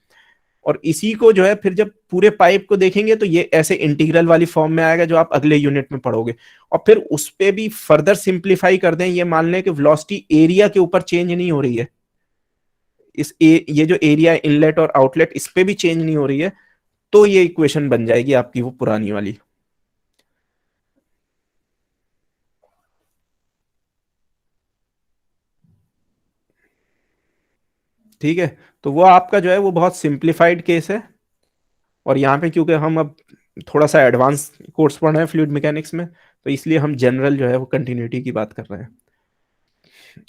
और इसी को जो है फिर जब पूरे पाइप को देखेंगे तो ये ऐसे इंटीग्रल वाली फॉर्म में आएगा जो आप अगले यूनिट में पढ़ोगे। और फिर उस पे भी फर्दर सिंप्लीफाई कर दें, ये मान लें कि वेलोसिटी एरिया के ऊपर चेंज नहीं हो रही है, ये जो एरिया इनलेट और आउटलेट इस पे भी चेंज नहीं हो रही है, तो ये इक्वेशन बन जाएगी आपकी वो पुरानी वाली। ठीक है, तो वो आपका जो है वो बहुत सिंप्लीफाइड केस है। और यहाँ पे क्योंकि हम अब थोड़ा सा एडवांस कोर्स पढ़ रहे हैं फ्लूइड मैकेनिक्स में, तो इसलिए हम जनरल जो है वो कंटिन्यूटी की बात कर रहे हैं।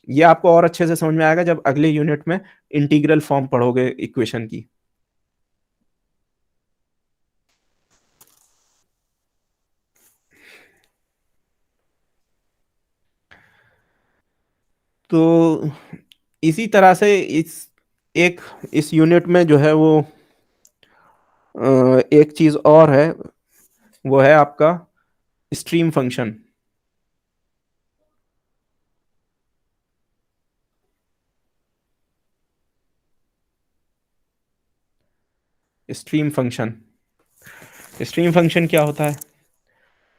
ये आपको और अच्छे से समझ में आएगा जब अगले यूनिट में इंटीग्रल फॉर्म पढ़ोगे इक्वेशन की। तो इसी तरह से इस यूनिट में जो है वो एक चीज और है, वो है आपका stream function. Stream function, stream function क्या होता है?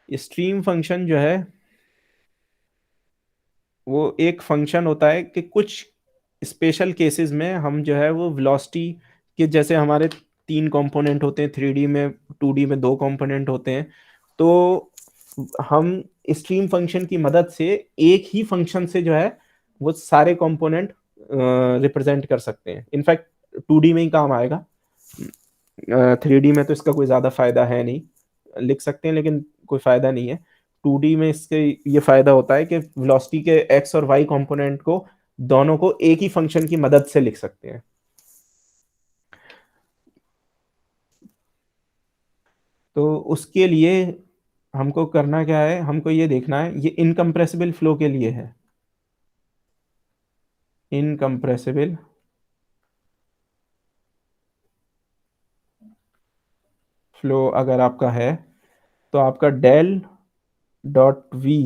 स्ट्रीम फंक्शन जो है वो एक फंक्शन होता है कि कुछ स्पेशल केसेस में हम जो है वो वेलोसिटी के, जैसे हमारे तीन कंपोनेंट होते हैं 3D में, 2D में दो कंपोनेंट होते हैं, तो हम स्ट्रीम फंक्शन की मदद से एक ही फंक्शन से जो है वो सारे कंपोनेंट रिप्रेजेंट कर सकते हैं। इनफैक्ट 2D में ही काम आएगा, 3D में तो इसका कोई ज़्यादा फायदा है नहीं, लिख सकते हैं लेकिन कोई फायदा नहीं है। 2D में इसके ये फायदा होता है कि वेलोसिटी के एक्स और वाई कंपोनेंट को दोनों को एक ही फंक्शन की मदद से लिख सकते हैं। तो उसके लिए हमको करना क्या है, हमको ये देखना है, ये इनकम्प्रेसिबल फ्लो के लिए है। इनकम्प्रेसिबल फ्लो अगर आपका है तो आपका del dot v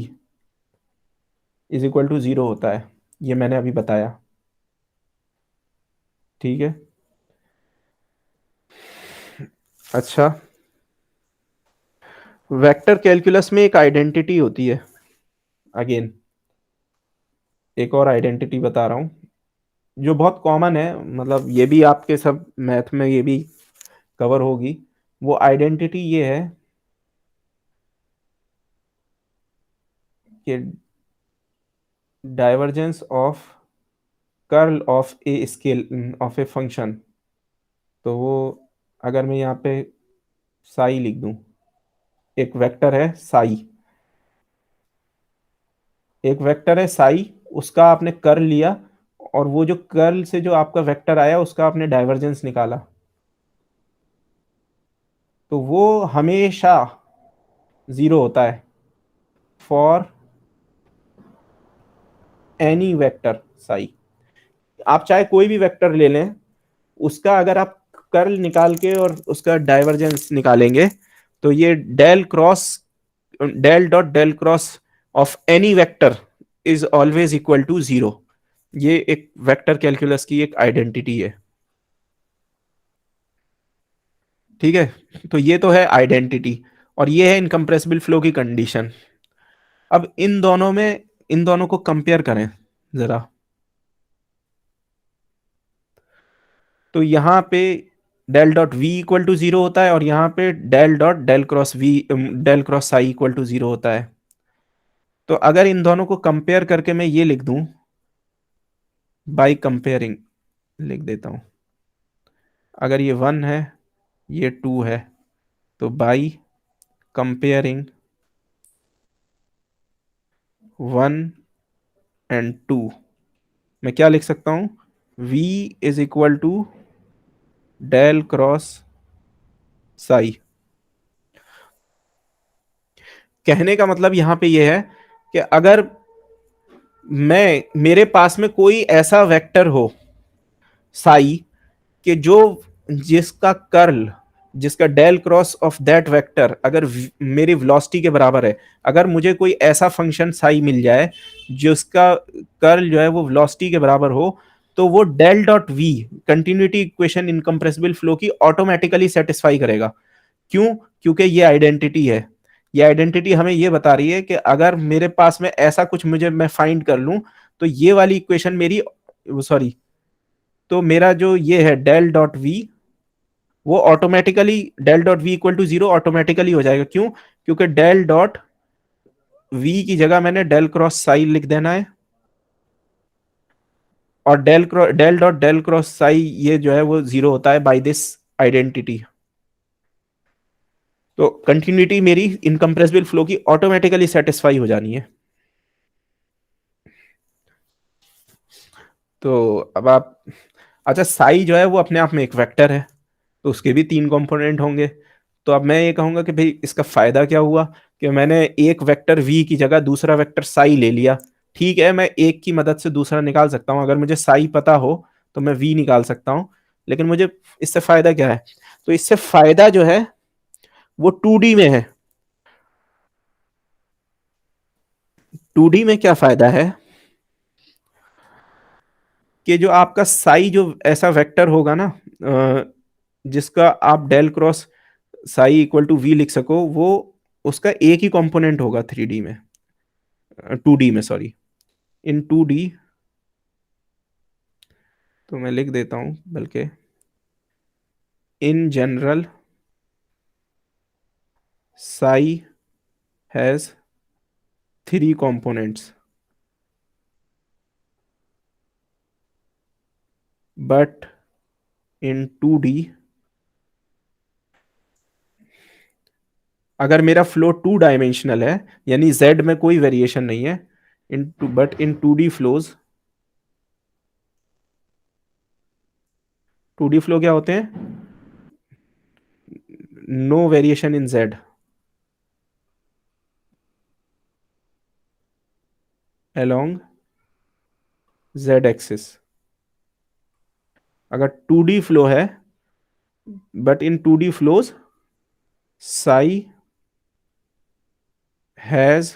is equal to 0 होता है, ये मैंने अभी बताया। ठीक है, अच्छा, वेक्टर कैलकुलस में एक आइडेंटिटी होती है, अगेन एक और आइडेंटिटी बता रहा हूं जो बहुत कॉमन है, मतलब ये भी आपके सब मैथ में ये भी कवर होगी। वो आइडेंटिटी ये है कि divergence of curl of a scale of a function, तो वो अगर मैं यहाँ पे साई लिख दूं, एक वेक्टर है साई, एक वेक्टर है साई, उसका आपने कर्ल लिया, और वो जो कर्ल से जो आपका वेक्टर आया उसका आपने डाइवर्जेंस निकाला, तो वो हमेशा 0 होता है फॉर एनी वेक्टर साई। आप चाहे कोई भी वेक्टर ले लें, उसका अगर आप कर्ल निकाल के और उसका डाइवर्जेंस निकालेंगे तो ये del dot del cross of any vector is always equal to 0। ये एक वेक्टर कैलकुलस की एक आइडेंटिटी है। ठीक है, तो ये तो है आइडेंटिटी और ये है इनकम्प्रेसिबल फ्लो की कंडीशन। अब इन दोनों को कंपेयर करें जरा, तो यहां पे del dot v equal to zero होता है और यहां पे del dot del cross psi equal to zero होता है। तो अगर इन दोनों को कंपेयर करके मैं ये लिख दूं, बाय कंपेयरिंग लिख देता हूं, अगर ये 1 है ये 2 है, तो बाय कंपेयरिंग 1 एंड 2 मैं क्या लिख सकता हूं, v is equal to del cross psi. कहने का मतलब यहां पे ये है कि अगर मेरे पास में कोई ऐसा वेक्टर हो साई कि जिसका कर्ल, जिसका del cross of that vector अगर मेरी वेलोसिटी के बराबर है, अगर मुझे कोई ऐसा फंक्शन साई मिल जाए जिसका कर्ल जो है वो वेलोसिटी के बराबर हो, तो वो del dot v continuity equation incompressible flow की ऑटोमेटिकली सेटिस्फाई करेगा। क्यों? क्योंकि ये आइडेंटिटी है। ये आइडेंटिटी हमें ये बता रही है कि अगर मेरे पास में ऐसा कुछ मैं फाइंड कर लूं, तो ये वाली इक्वेशन मेरी, सॉरी, तो मेरा जो ये है डेल डॉट वी, वो automatically del dot v equal to zero automatically हो जाएगा। क्यों? क्योंकि डेल डॉट वी की जगह मैंने डेल क्रॉस साई लिख देना है, और del dot del cross psi ये जो है वो जीरो होता है बाय दिस आइडेंटिटी। तो कंटिन्यूटी मेरी इनकम्प्रेसिबल फ्लो की ऑटोमेटिकली सेटिस्फाई हो जानी है। तो अब आप, अच्छा साई जो है वो अपने आप में एक वेक्टर है, तो उसके भी 3 कंपोनेंट होंगे। तो अब मैं ये कहूंगा कि भाई इसका फायदा क्या हुआ कि मैंने एक वेक्टर v की जगह दूसरा वेक्टर साई ले लिया। ठीक है, मैं एक की मदद से दूसरा निकाल सकता हूं, अगर मुझे साई पता हो तो मैं v निकाल सकता हूं, लेकिन मुझे इससे फायदा क्या है? तो इससे फायदा जो है वो 2D में है। 2D में क्या फायदा है कि जो आपका साई जो ऐसा वेक्टर होगा ना, जिसका आप del cross psi equal to v लिख सको, वो उसका एक ही कंपोनेंट होगा 3D में, 2D में सॉरी, इन 2D। तो मैं लिख देता हूं बल्कि, in general Sai has 3 components but in 2D अगर मेरा फ्लो 2 डायमेंशनल है, यानी z में कोई वेरिएशन नहीं है, but in 2D flows, 2D flow क्या होते हैं? No variation in z along z axis. अगर 2D फ्लो है, but in 2D flows psi has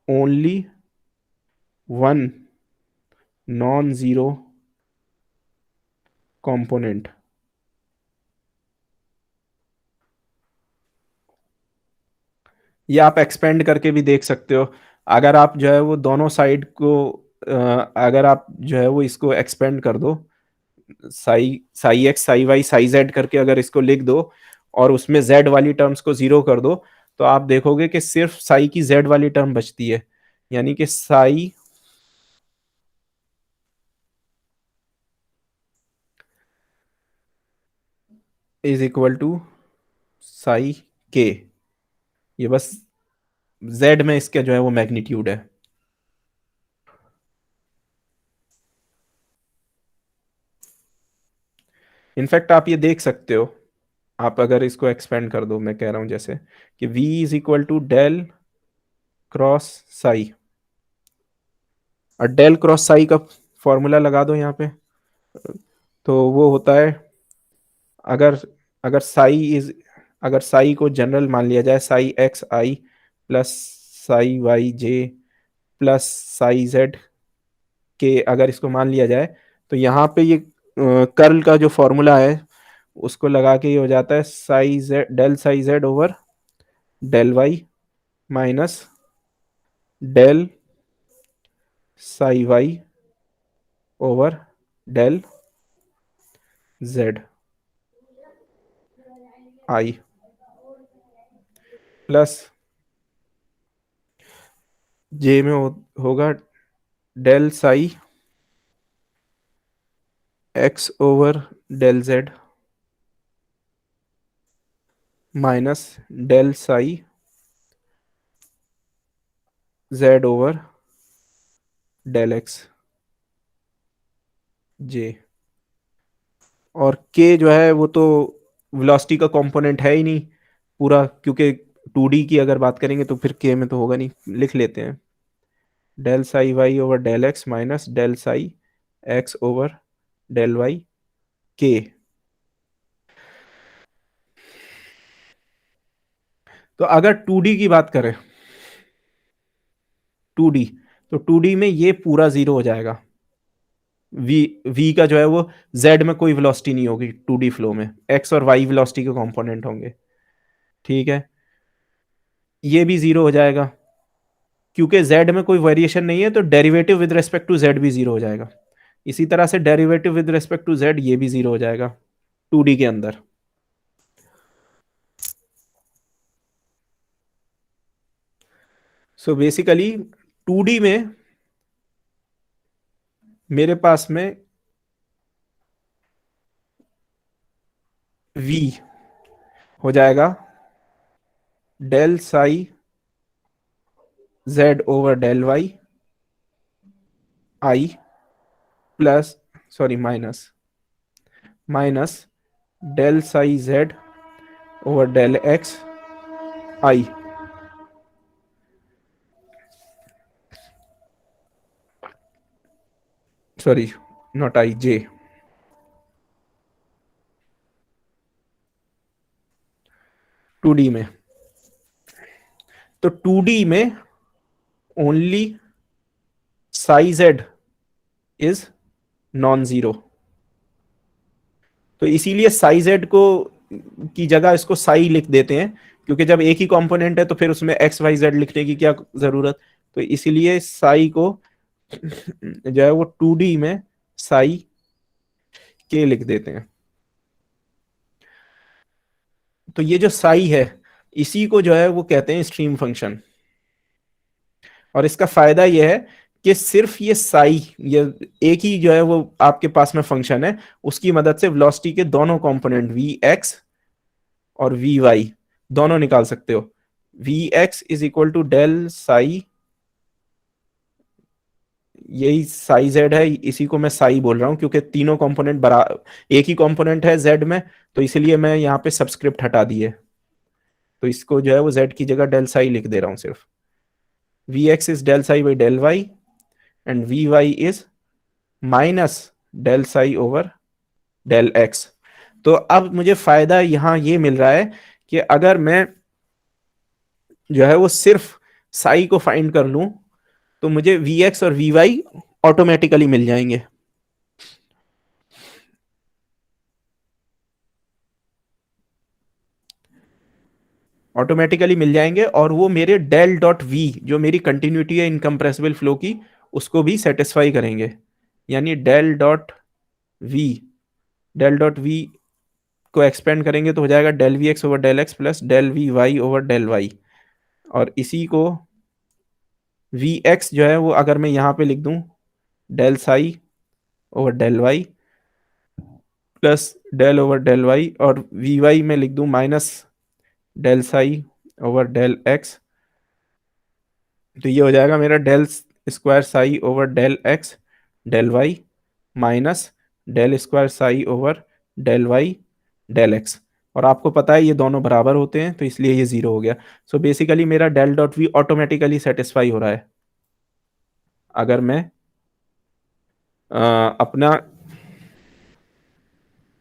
only one non zero component. ये आप एक्सपेंड करके भी देख सकते हो। अगर आप जो है वो दोनों साइड को, अगर आप जो है वो इसको एक्सपेंड कर दो, psi psi x psi y psi z करके अगर इसको लिख दो और उसमें जेड वाली टर्म्स को जीरो कर दो, तो आप देखोगे कि सिर्फ साई की जेड वाली टर्म बचती है, यानी कि psi is equal to psi k. ये बस जेड में इसका जो है वो मैग्नीट्यूड है। इनफैक्ट आप ये देख सकते हो, आप अगर इसको एक्सपेंड कर दो, मैं कह रहा हूं जैसे कि v is equal to del cross psi, और डेल क्रॉस साई का फॉर्मूला लगा दो यहाँ पे, तो वो होता है, अगर अगर साई इज अगर साई को जनरल मान लिया जाए, साई एक्स आई प्लस साई वाई जे प्लस साई जेड के, अगर इसको मान लिया जाए, तो यहाँ पे ये कर्ल का जो फॉर्मूला है उसको लगा के ये हो जाता है psi z, del psi z over del y minus del psi y over del z i plus j में होगा del psi x over del z minus del psi z over del x j. और k जो है वो तो velocity का component है ही नहीं पूरा, क्योंकि 2D की अगर बात करेंगे तो फिर के में तो होगा नहीं, लिख लेते हैं del psi y over del x minus del psi x over del y k. तो अगर 2D की बात करें 2D, तो 2D में ये पूरा जीरो हो जाएगा। वी वी का जो है वो जेड में कोई वेलोसिटी नहीं होगी 2D फ्लो में, एक्स और वाई वेलोसिटी के कंपोनेंट होंगे। ठीक है, ये भी जीरो हो जाएगा क्योंकि जेड में कोई वेरिएशन नहीं है, तो derivative with respect to z भी जीरो हो जाएगा। इसी तरह से derivative with respect to z ये भी जीरो हो जाएगा 2D के अंदर। सो बेसिकली 2D में मेरे पास में v हो जाएगा del psi z over del y i plus sorry minus minus del psi z over del x i. Sorry not i, j. Two d में, तो 2D में only psi z is non zero, तो इसीलिए Sai Z को की जगह इसको साई लिख देते हैं, क्योंकि जब एक ही कंपोनेंट है तो फिर उसमें एक्स वाई जेड लिखने की क्या जरूरत। तो इसीलिए साई को जो है वो 2D में साई के लिख देते हैं। तो ये जो साई है इसी को जो है वो कहते हैं स्ट्रीम फंक्शन। और इसका फायदा यह है कि सिर्फ ये साई, ये एक ही जो है वो आपके पास में फंक्शन है, उसकी मदद से वेलोसिटी के दोनों कंपोनेंट वी एक्स और वी वाई दोनों निकाल सकते हो। V x is equal to del psi, यही साई जेड है, इसी को मैं साई बोल रहा हूं क्योंकि तीनों कंपोनेंट बरा एक ही कंपोनेंट है जेड में, तो इसलिए मैं यहाँ पे सब्सक्रिप्ट हटा दी है, तो इसको जो है वो जेड की जगह डेल साई लिख दे रहा हूं सिर्फ। V x is del psi by del y and v y is minus del psi over del x. तो अब मुझे फायदा यहां ये मिल रहा है कि अगर मैं जो है वो सिर्फ साई को फाइंड कर लूं तो मुझे वी एक्स और वी वाई ऑटोमेटिकली मिल जाएंगे। ऑटोमेटिकली मिल जाएंगे और वो मेरे डेल डॉट वी जो मेरी कंटिन्यूटी है इनकम्प्रेसिबल फ्लो की उसको भी सेटिस्फाई करेंगे। यानी डेल डॉट वी को एक्सपेंड करेंगे तो हो जाएगा del we x over del x plus del we Y over del y. और इसी को वी एक्स जो है वो अगर मैं यहाँ पे लिख दूं del psi over del Y plus del over del y, और वी वाई में लिख दूं minus del psi over del x, तो ये हो जाएगा मेरा del square psi over del x del y minus del square psi over del y del x. और आपको पता है ये दोनों बराबर होते हैं तो इसलिए ये जीरो हो गया। सो बेसिकली मेरा del dot v automatically satisfy हो रहा है अगर मैं अपना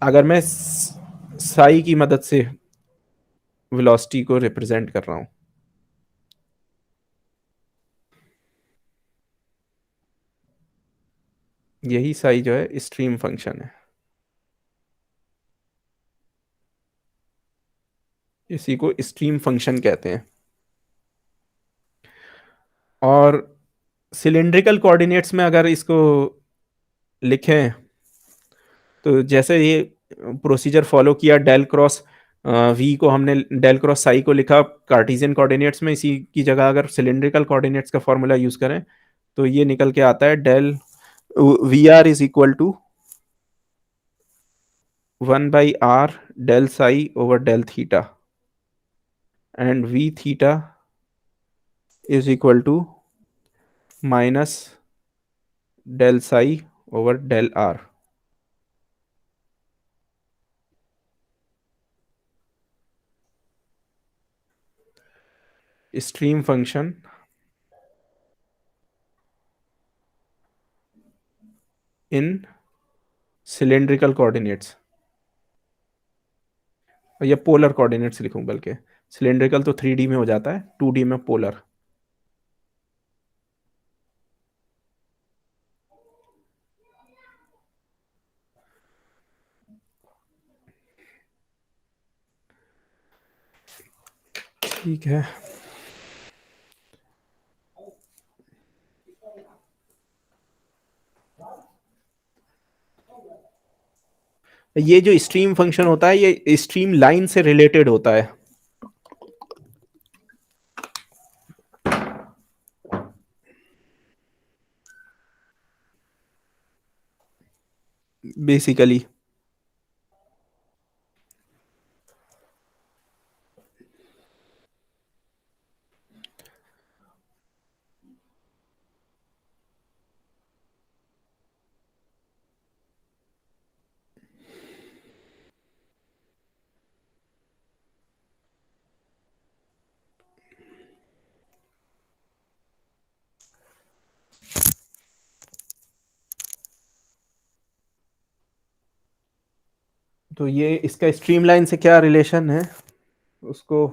अगर मैं साई की मदद से वेलोसिटी को रिप्रेजेंट कर रहा हूं। यही साई जो है स्ट्रीम फंक्शन है। इसी को स्ट्रीम फंक्शन कहते हैं। और सिलिंड्रिकल कोऑर्डिनेट्स में अगर इसको लिखें तो जैसे ये प्रोसीजर फॉलो किया, डेल क्रॉस वी को हमने डेल क्रॉस साई को लिखा कार्टेशियन कोऑर्डिनेट्स में, इसी की जगह अगर सिलिंड्रिकल कोऑर्डिनेट्स का फॉर्मूला यूज करें तो ये निकल के आता है del V R is equal to 1/r del psi over del theta, and v theta is equal to minus del psi over del r. Stream function in cylindrical coordinates, या polar coordinates लिखूं, बल्कि cylindrical तो 3D में हो जाता है, 2D में polar. ठीक है, ये जो स्ट्रीम फंक्शन होता है ये स्ट्रीम लाइन से रिलेटेड होता है। बेसिकली तो ये इसका स्ट्रीमलाइन से क्या रिलेशन है उसको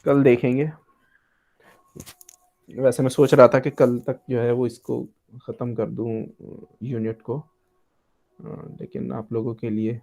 कल देखेंगे। वैसे मैं सोच रहा था कि कल तक जो है वो इसको ख़त्म कर दूं यूनिट को, लेकिन आप लोगों के लिए